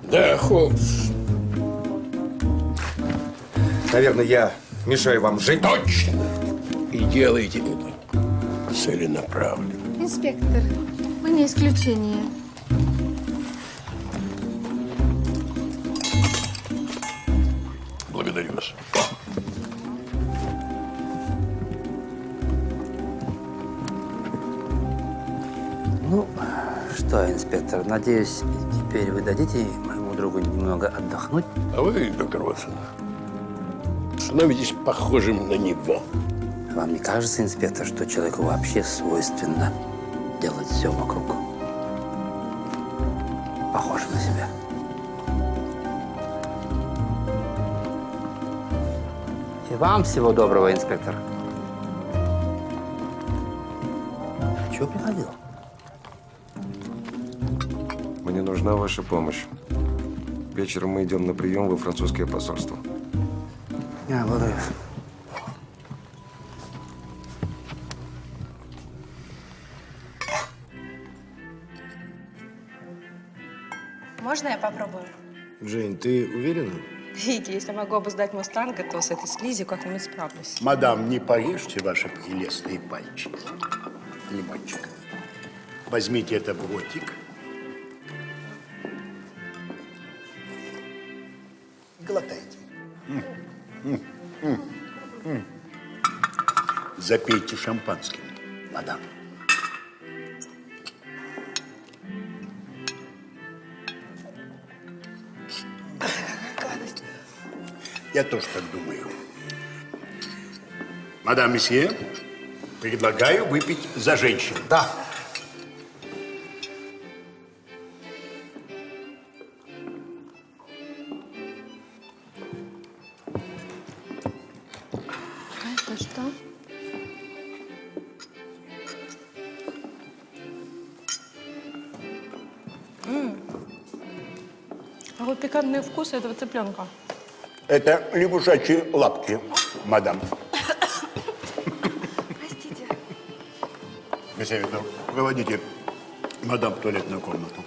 Да, Холмс. Наверное, я мешаю вам жить. Точно. И делаете это целенаправленно. Инспектор, вы не исключение. Благодарю вас. Ну, что, инспектор, надеюсь, теперь вы дадите моему другу немного отдохнуть? А вы, доктор Вотсон, становитесь похожим на него. Вам не кажется, инспектор, что человеку вообще свойственно делать все вокруг похожим на себя? вам всего доброго, инспектор. Чего приходил? Мне нужна ваша помощь. Вечером мы идем на прием во французское посольство. Благодарю. Можно я попробую? Жень, ты уверена? Вики, если могу обуздать мустанга, то с этой слизью как-нибудь справлюсь. Мадам, не порежьте ваши прелестные пальчики. Лимончик. Возьмите это в ротик. Глотайте. Запейте шампанским, мадам. Я тоже так думаю. Мадам, месье, предлагаю выпить за женщин. Да. Это что? Какой пикантный вкус этого цыпленка. Это лягушачьи лапки, мадам. Простите. Месье Виктор, проводите мадам в туалетную комнату.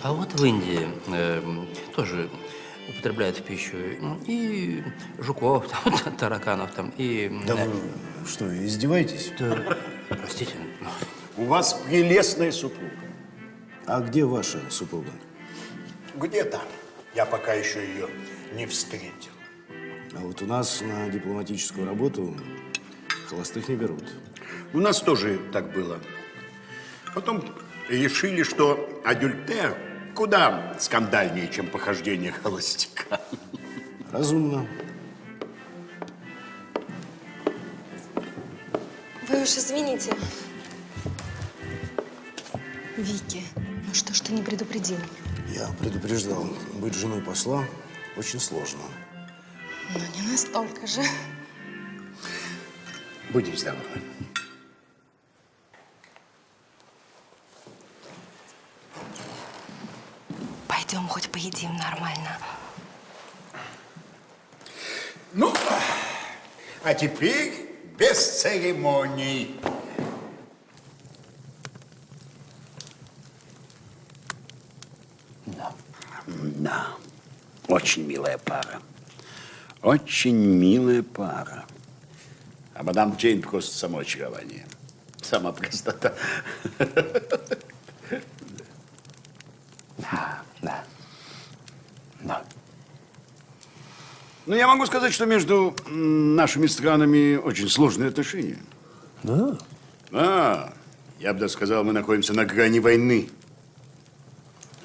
А вот в Индии тоже употребляют в пищу и жуков, там, тараканов, там, и... Да вы что, издеваетесь? Да, простите. У вас прелестная супруга. А где ваша супруга? Где-то. Я пока еще ее не встретил. А вот у нас на дипломатическую работу холостых не берут. У нас тоже так было. Потом решили, что адюльтер куда скандальнее, чем похождение холостяка. Разумно. Вы уж извините. Вики, ну что ж ты не предупредил? Я предупреждал, быть женой посла очень сложно. Ну, не настолько же. Будем здоровы. Пойдем хоть поедим нормально. Ну, а теперь без церемоний. Да, очень милая пара. Очень милая пара. А мадам Джейн просто само очарование. Сама простота. Да. Ну, я могу сказать, что между нашими странами очень сложные отношения. Да? Да. Я бы даже сказал, мы находимся на грани войны.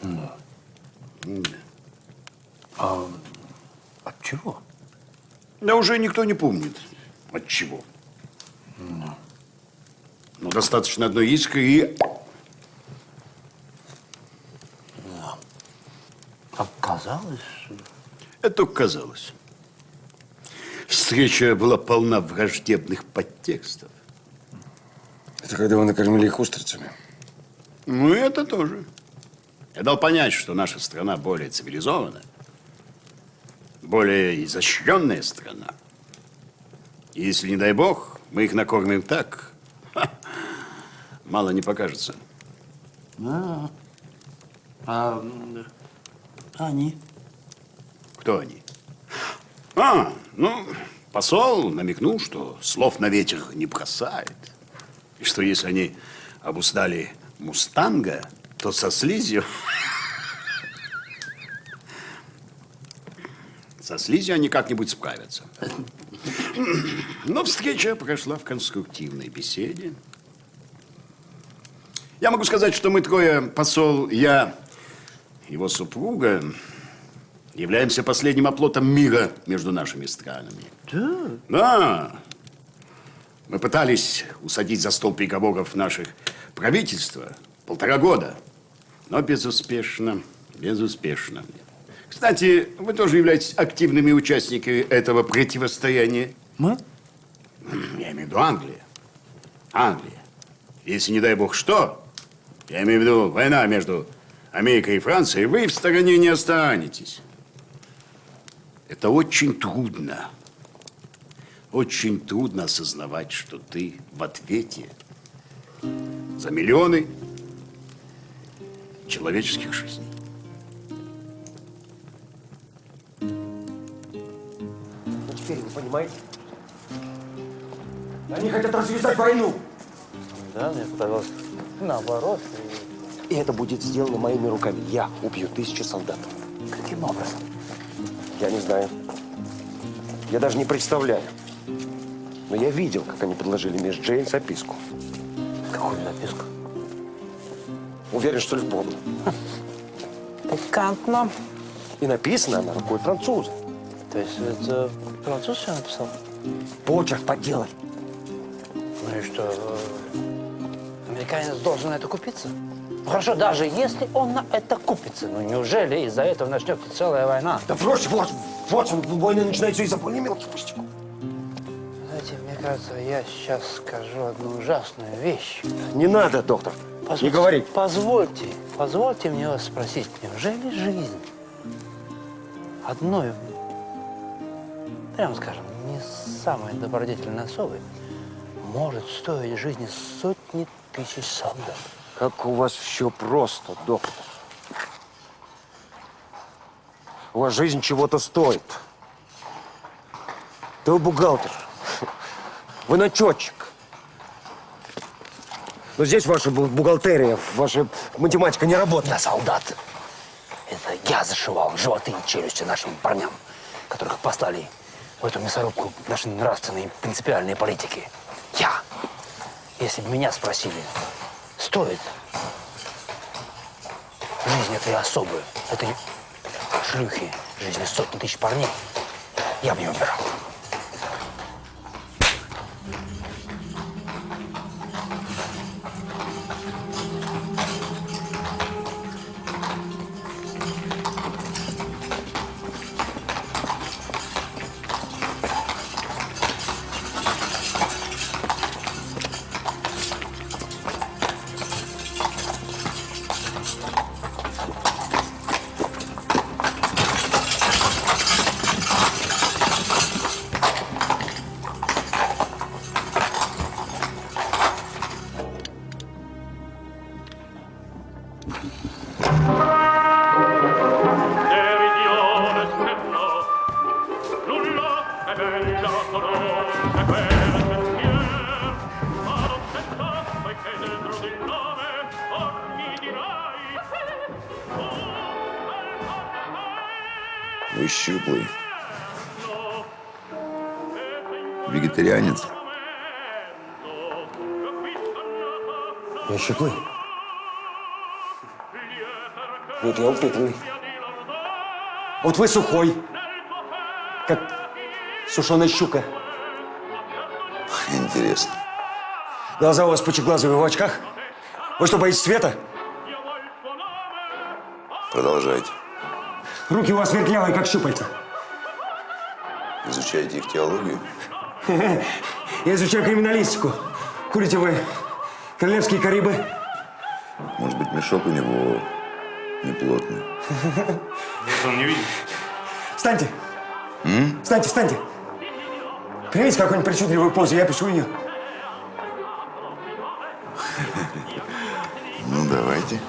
Да. Да. А от чего? Да уже никто не помнит, от чего. Да. Но достаточно одной искры и... Да. Оказалось... Это только казалось. Встреча была полна враждебных подтекстов. Это когда вы накормили их устрицами? Ну, и это тоже. Я дал понять, что наша страна более цивилизованная, более изощренная страна. И если, не дай бог, мы их накормим так, мало не покажется. Да. А они? Кто они? Ну, посол намекнул, что слов на ветер не бросает. И что если они обуздали мустанга, то со слизью... Со слизью они как-нибудь справятся. Но встреча прошла в конструктивной беседе. Я могу сказать, что мы трое, посол, я, его супруга, являемся последним оплотом мира между нашими странами. Да? Да. Мы пытались усадить за стол переговоров наших правительства 1,5 года, но безуспешно, безуспешно. Кстати, вы тоже являетесь активными участниками этого противостояния. Мы? Я имею в виду Англия. Англия. Если, не дай бог, что, я имею в виду война между Америкой и Францией, вы в стороне не останетесь. Это очень трудно. Очень трудно осознавать, что ты в ответе за миллионы человеческих жизней. Ну, теперь вы понимаете? Они хотят развязать войну. Да, мне показалось наоборот. И это будет сделано моими руками. Я убью 1000 солдат. Каким образом? Я не знаю. Я даже не представляю. Но я видел, как они подложили мисс Джейн записку. Какую записку? Уверен, что любовно. Пикантно. И написано она рукой француза. То есть это француз все написал? Почерк подделай. Ну и что, американец должен на это купиться? Ну хорошо, даже если он на это купится, ну неужели из-за этого начнется целая война? Да проще, вот, война начинается из-за более мелких пустяков. Знаете, мне кажется, я сейчас скажу одну ужасную вещь. Не надо, доктор. Не говори. Позвольте мне вас спросить, неужели жизнь одной, прямо скажем, не самой добродетельной особы может стоить жизни сотни тысяч солдат? Как у вас все просто, доктор. У вас жизнь чего-то стоит. Да вы бухгалтер. Вы начетчик. Но здесь ваша бухгалтерия, ваша математика не работает. Я солдат. Это я зашивал животы и челюсти нашим парням, которых послали в эту мясорубку нашей нравственной и принципиальной политики. Я. Если бы меня спросили, стоит жизнь этой особы, этой шлюхи, жизни сотни тысяч парней, я бы не убирал. Вы щуплый. Вегетарианец. Я щуплый? Нет, я упитанный. Вот вы сухой, как сушеная щука. Интересно. Глаза у вас пучеглазые, вы в очках? Вы что, боитесь света? Продолжайте. Руки у вас вертлявые, как щупальца. Изучаете их теологию? Я изучаю криминалистику. Курите вы королевские карибы? Может быть, мешок у него неплотный. Он не видит. Встаньте. Встаньте, встаньте. Примите какую-нибудь причудливую позу, я пишу ее. Ну, давайте.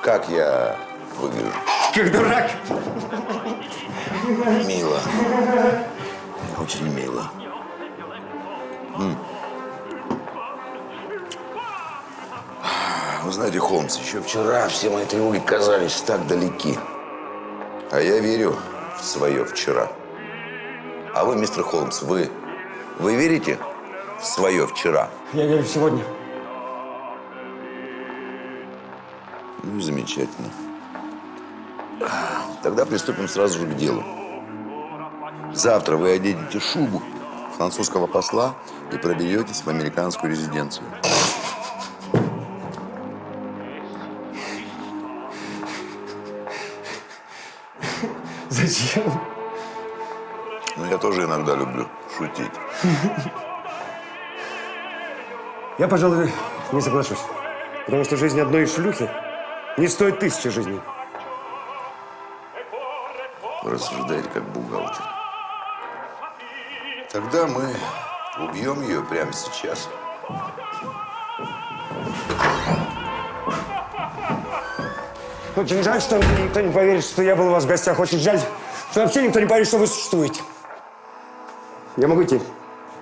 Как я выгляжу? Как дурак. Мило. Очень мило. Вы знаете, Холмс, еще вчера все мои тревоги казались так далеки. А я верю в свое вчера. А вы, мистер Холмс, вы верите в свое вчера? Я верю в сегодня. Ну и замечательно. Тогда приступим сразу же к делу. Завтра вы оденете шубу французского посла и проберетесь в американскую резиденцию. Зачем? Ну, я тоже иногда люблю шутить. Я, пожалуй, не соглашусь. Потому что жизнь одной шлюхи не стоит 1000 жизней. Вы рассуждаете как бухгалтер. Тогда мы убьем ее прямо сейчас. Очень жаль, что никто не поверит, что я был у вас в гостях. Очень жаль, что вообще никто не поверит, что вы существуете. Я могу идти?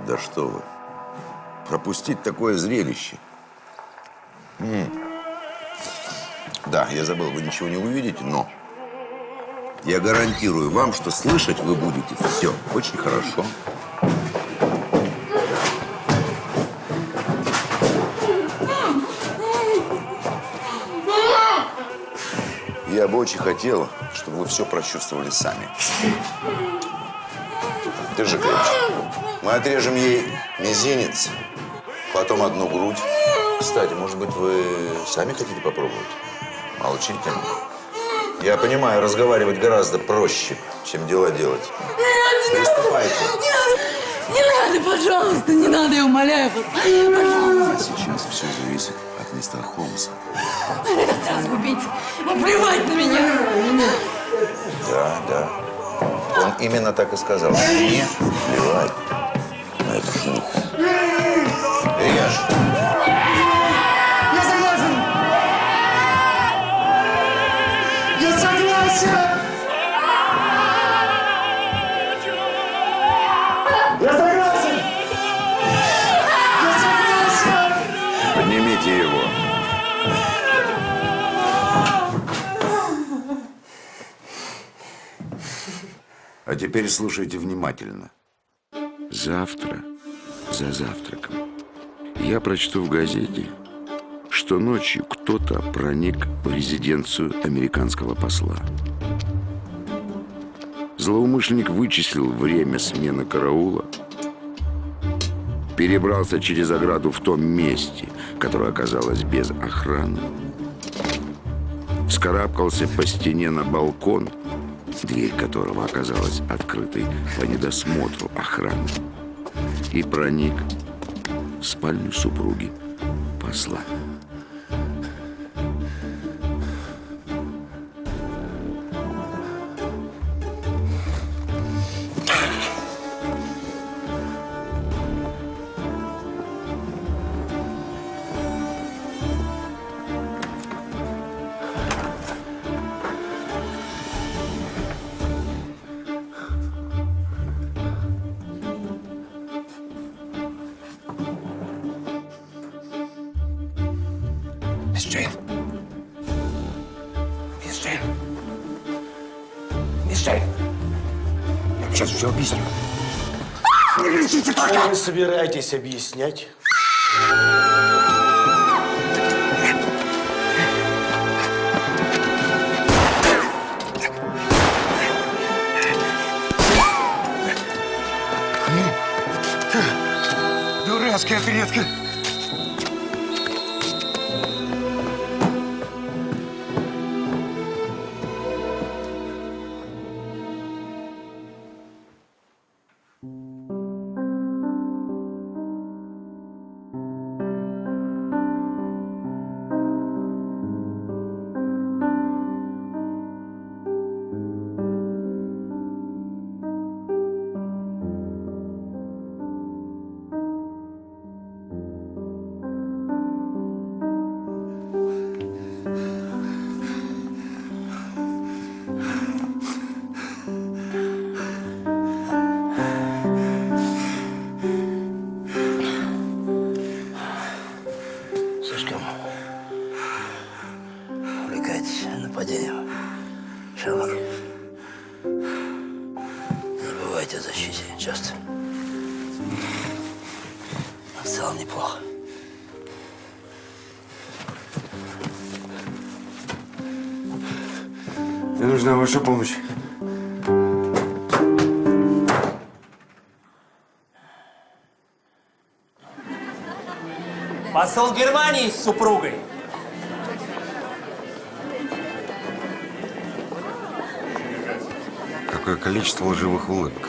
Да что вы. Пропустить такое зрелище. Да, я забыл, вы ничего не увидите, но я гарантирую вам, что слышать вы будете все очень хорошо. Я бы очень хотел, чтобы вы все прочувствовали сами. Держи крепче. Мы отрежем ей мизинец, потом одну грудь. Кстати, может быть, вы сами хотите попробовать? Молчите. Я понимаю, разговаривать гораздо проще, чем дела делать. Приступайте. Не надо, пожалуйста, не надо, я умоляю вас. Пожалуйста. Сейчас все зависит от мистера Холмса. Это сразу убить. Плевать на меня. Да. Он именно так и сказал. Не плевать на эту шлюху. Режь. Я согласен. Я согласен. Я согласен! Я согласен. Поднимите его. А теперь слушайте внимательно. Завтра, за завтраком, я прочту в газете, что ночью кто-то проник в резиденцию американского посла. Злоумышленник вычислил время смены караула, перебрался через ограду в том месте, которое оказалось без охраны, вскарабкался по стене на балкон, дверь которого оказалась открытой по недосмотру охраны, и проник в спальню супруги посла. Мисс Джейн. Мисс Джейн. Мисс Джейн. Я сейчас все объясню. Не кричите только! Вы собираетесь объяснять? Дурацкая клетка. Слишком увлекаетесь нападением, Шерлок. Не забывайте о защите часто. В целом неплохо. Мне нужна ваша помощь. Посол Германии с супругой. такое количество лживых улыбок?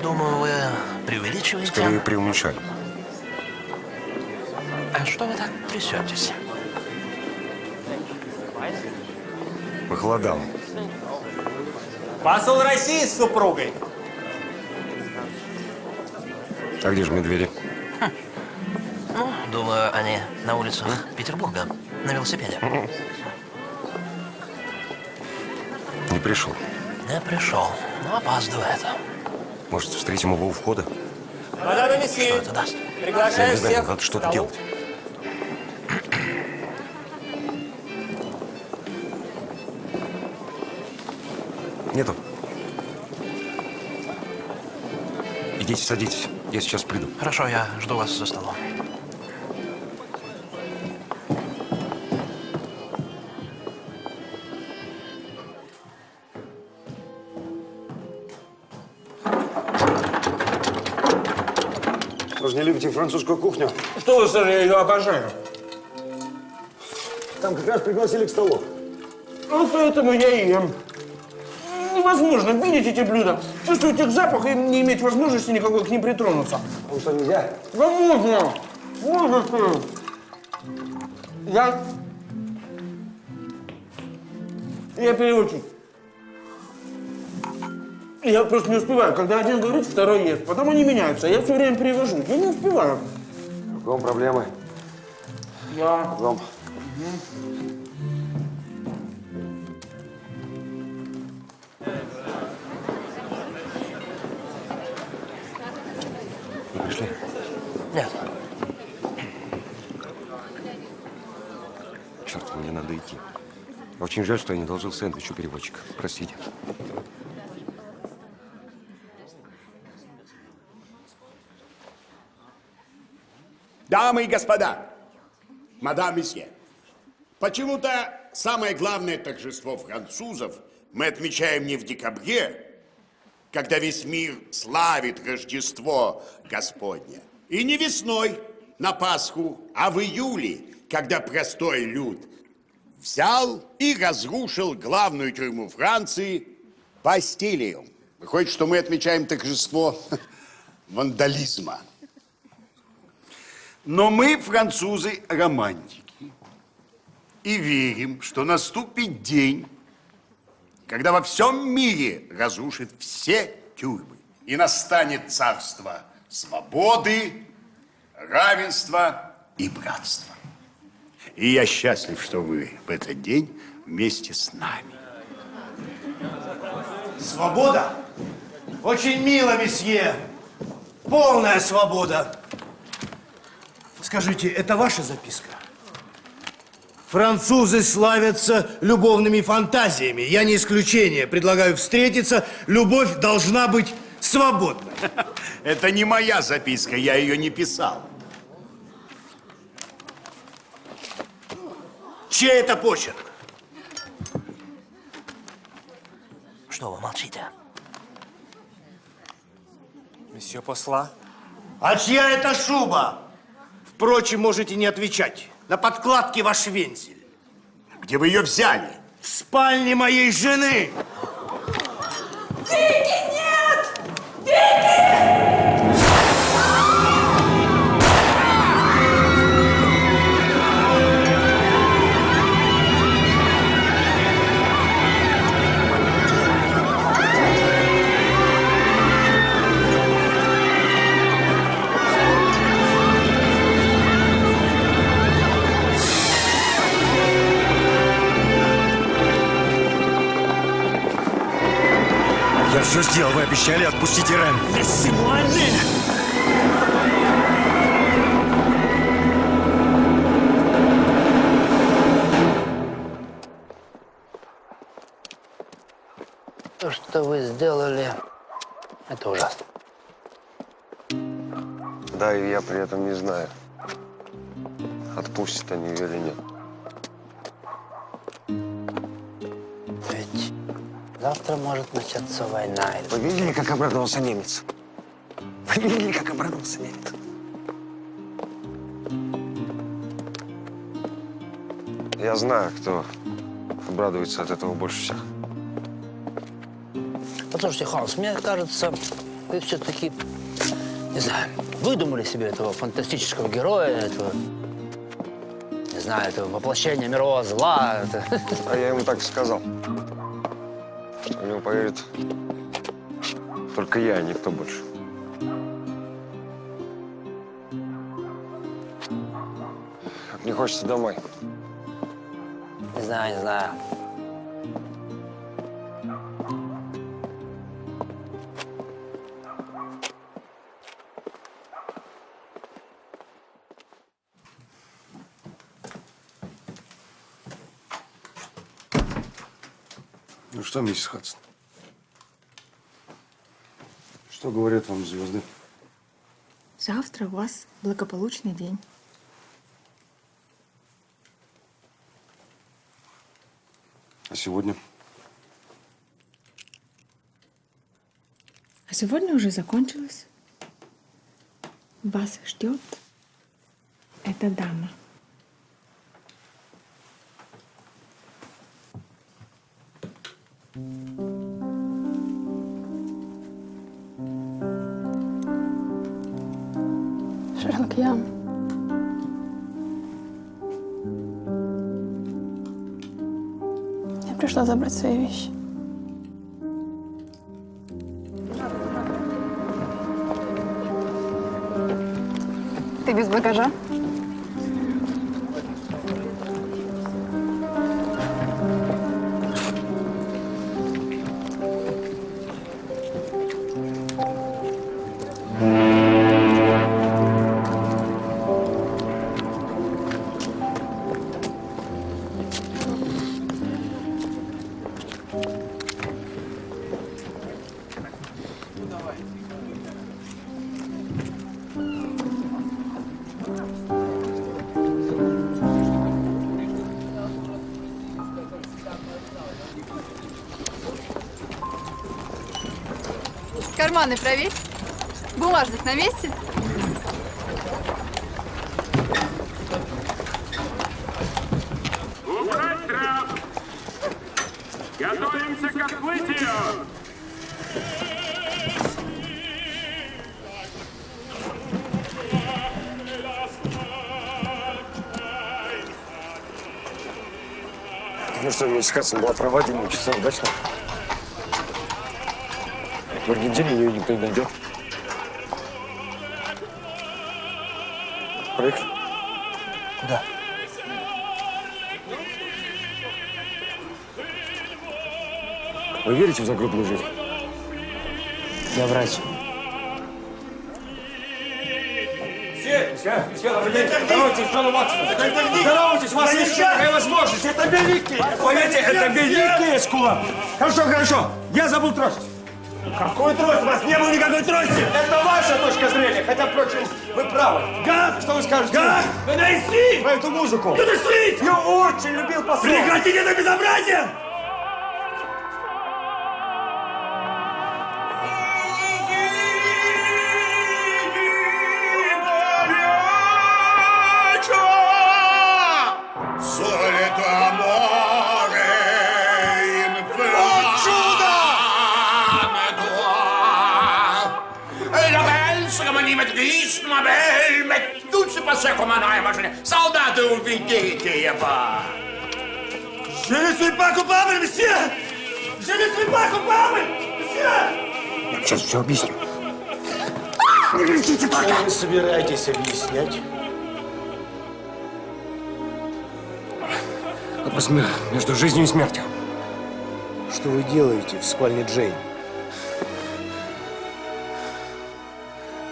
Думаю, вы преувеличиваете. Скорее преуменьшаю. А что вы так трясетесь? Похолодало. Посол России с супругой. А где же медведи? Ну, думаю, они на улицах Петербурга на велосипеде. Не пришел. Не пришел, но опаздывает. Может, встретим его у входа? Мадам и месье, Что это даст? приглашаю Я не знаю, всех надо к что-то столу. делать. Нету. Идите, садитесь. Я сейчас приду. Хорошо, я жду вас за столом. Вы же не любите французскую кухню? Что вы, сэр, я ее обожаю. Там как раз пригласили к столу. Ну, поэтому я и ем. Невозможно видеть эти блюда, чувствовать их запах и не иметь возможности никакой к ним притронуться. Ну что, нельзя? Да можно! Можно. Я переводчик. Я просто не успеваю. Когда один говорит, второй ест. Потом они меняются. Я все время перевожу. Я не успеваю. В ком проблемы? Я. В ком? Вы пришли? Нет. Черт, мне надо идти. Очень жаль, что я не должен сэндвич у переводчика. Простите. Дамы и господа, мадам месье, почему-то самое главное торжество французов мы отмечаем не в декабре, когда весь мир славит Рождество Господне, и не весной на Пасху, а в июле, когда простой люд взял и разрушил главную тюрьму Франции Бастилию. Выходит, что мы отмечаем торжество вандализма. Но мы, французы, романтики, и верим, что наступит день, когда во всем мире разрушат все тюрьмы, и настанет царство свободы, равенства и братства. И я счастлив, что вы в этот день вместе с нами. Свобода? Очень мило, месье. Полная свобода. Скажите, это ваша записка? Французы славятся любовными фантазиями. Я не исключение. Предлагаю встретиться. Любовь должна быть свободной. Это не моя записка, я ее не писал. Чей это почерк? Что вы молчите? Месье посла. А чья это шуба? Впрочем, можете не отвечать. На подкладке ваш вензель. Где вы ее взяли? В спальне моей жены. Вики, нет! Вики! Я все сделал, вы обещали отпустить Ирен. То, что вы сделали, это ужасно. Да, и я при этом не знаю, отпустят они ее или нет. Ведь завтра может начаться война. Вы видели, как обрадовался немец? Вы видели, как обрадовался немец? Я знаю, кто обрадуется от этого больше всех. Послушайте, Холмс, мне кажется, вы все-таки, не знаю, выдумали себе этого фантастического героя, этого, не знаю, этого воплощения мирового зла. А я ему так и сказал, что в него поверит только я, а никто больше. Как мне хочется домой. Не знаю, не знаю. Ну что, миссис Хадсон? Что говорят вам звезды? Завтра у вас благополучный день. А сегодня? А сегодня уже закончилось. Вас ждет эта дама. Шранкьям. Я пришла забрать свои вещи. Ты без багажа? Карманы проверь. Бумажник на месте? Убрать трап! Готовимся к отплытию! Ну что, миссис Хадсон была права, 11 часов, удачно. В Аргентине ее никто не найдет. Проехали? Куда? Вы верите в загробную жизнь? Я врач. Здоровайтесь, Джон Уотсон! Здоровайтесь, у вас есть такая возможность! Это великий! Поверьте, это великий эскулап! Хорошо, хорошо, я забыл трость. Какую трость? У вас не было никакой трости! Это ваша точка зрения, хотя, впрочем, вы правы. Гад! Что вы скажете? Гад! Подойди! Про эту музыку! Подойди! Я очень любил послушать! Прекратите это безобразие! Солдаты, уведите его! Je ne suis pas coupable, monsieur! Je ne suis pas coupable, monsieur! Я сейчас все объясню. Не кричите пока! Не собирайтесь объяснять. Вопрос между жизнью и смертью. Что вы делаете в спальне Джейн?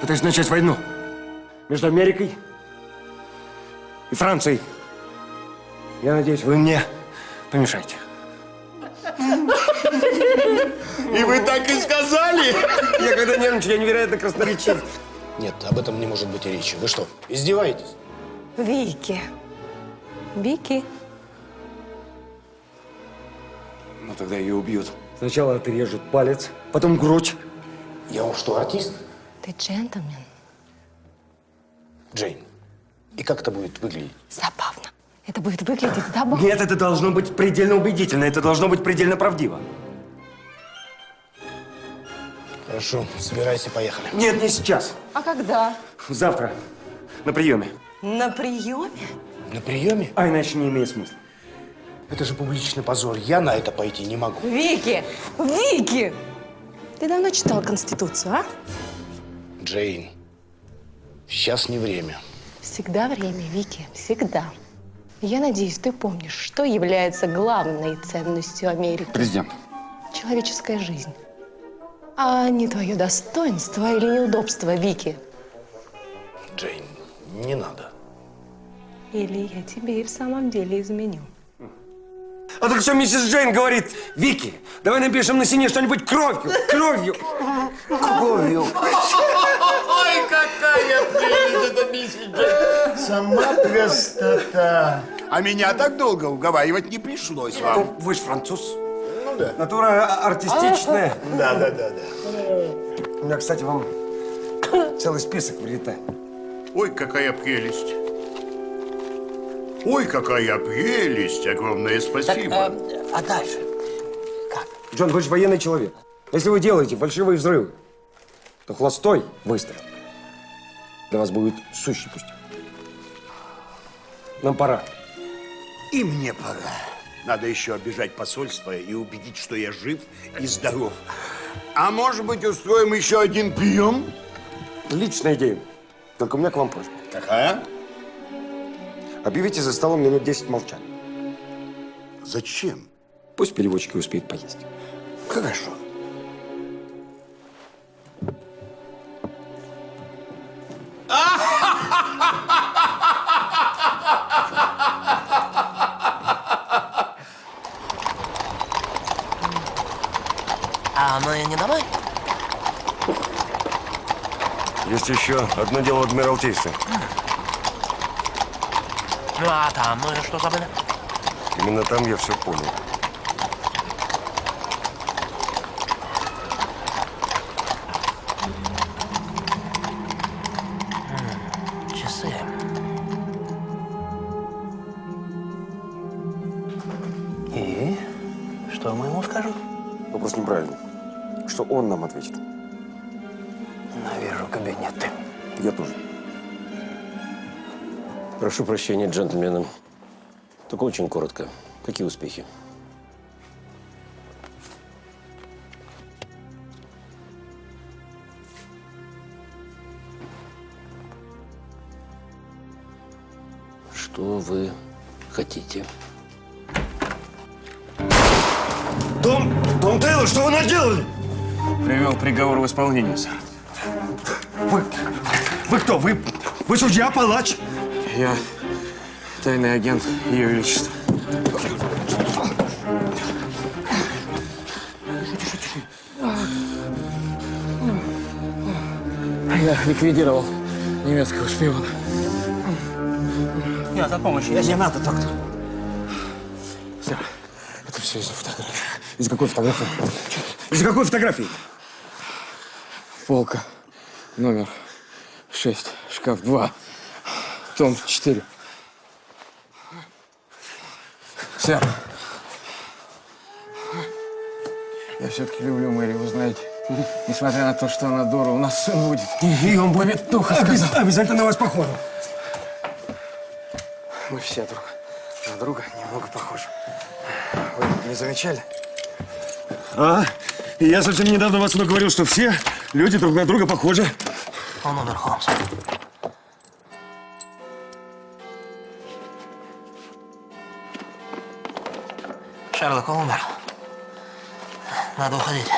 Пытаюсь начать войну между Америкой и Францией. Я надеюсь, вы мне помешаете. И вы так и сказали? Я когда нервничаю, я невероятно красноречив. Нет, об этом не может быть и речи. Вы что, издеваетесь? Вики. Вики. Ну, тогда ее убьют. Сначала отрежут палец, потом грудь. Я вам что, артист? Ты джентльмен. Джейн, и как это будет выглядеть? Забавно. Это будет выглядеть забавно. Нет, это должно быть предельно убедительно, это должно быть предельно правдиво. Хорошо, собирайся, поехали. Нет, не сейчас. А когда? Завтра. На приеме. На приеме? На приеме? А иначе не имеет смысла. Это же публичный позор. Я на это пойти не могу. Вики! Вики! Ты давно читал Конституцию, а? Джейн, сейчас не время. Всегда время, Вики, всегда. Я надеюсь, ты помнишь, что является главной ценностью Америки. Президент. Человеческая жизнь. А не твое достоинство или неудобство, Вики. Джейн, не надо. Или я тебе и в самом деле изменю. А так что миссис Джейн говорит? Вики, давай напишем на стене что-нибудь кровью. Кровью. Кровью. Ой, какая прелесть эта миссис Джейн. Сама простота. А меня так долго уговаривать не пришлось вам. Вы же француз. Ну да. Натура артистичная. Да. У меня, кстати, вам целый список вылетает. Ой, какая прелесть. Ой, какая прелесть. Огромное спасибо. А дальше? Джон, вы же военный человек. Если вы делаете фальшивые взрывы, то холостой выстрел для вас будет сущий пустяк. Нам пора. И мне пора. Надо еще обижать посольство и убедить, что я жив и здоров. А может быть, устроим еще один прием? Отличная идея. Только у меня к вам просьба. Какая? Объявите за столом минут 10 молчания. Зачем? Пусть переводчик успеет поесть. Хорошо. А мы не домой? Есть еще одно дело Адмиралтейства. Ну а там мы что забыли? Именно там я все понял. Часы. И? Что мы ему скажем? Вопрос неправильный. Что он нам ответит? Навижу кабинеты. Я тоже. Прошу прощения, джентльмены. Только очень коротко. Какие успехи? Что вы хотите? Том Тейлор, что вы наделали? Привел приговор в исполнение, сэр. Вы кто? Вы судья, палач? Я тайный агент Ее Величества. Я ликвидировал немецкого шпиона. Я за помощью. Не надо, доктор. Все. Это все из-за фотографии. Из какой фотографии? Из какой фотографии? Полка. Номер 6. Шкаф 2. Том 4. Сэр. Я все-таки люблю Мэри, вы знаете. Несмотря на то, что она дура, у нас сын будет. И он будет туха сказал. Обязательно на вас похож. Мы все друг на друга немного похожи. Вы не замечали? И я совсем недавно вас говорил, что все люди друг на друга похожи. Он умер, Холмс. Шерлок умер. Надо уходить.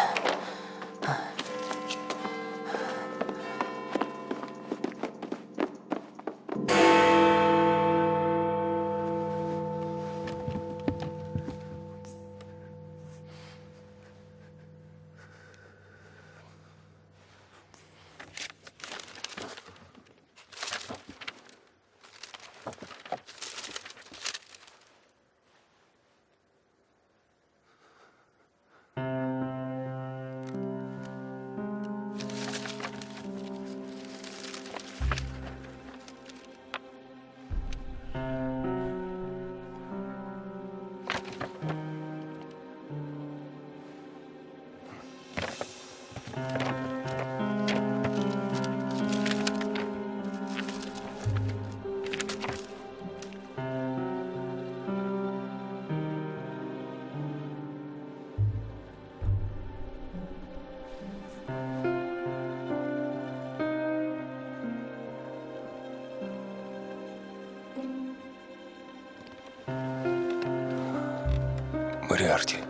Молиарти.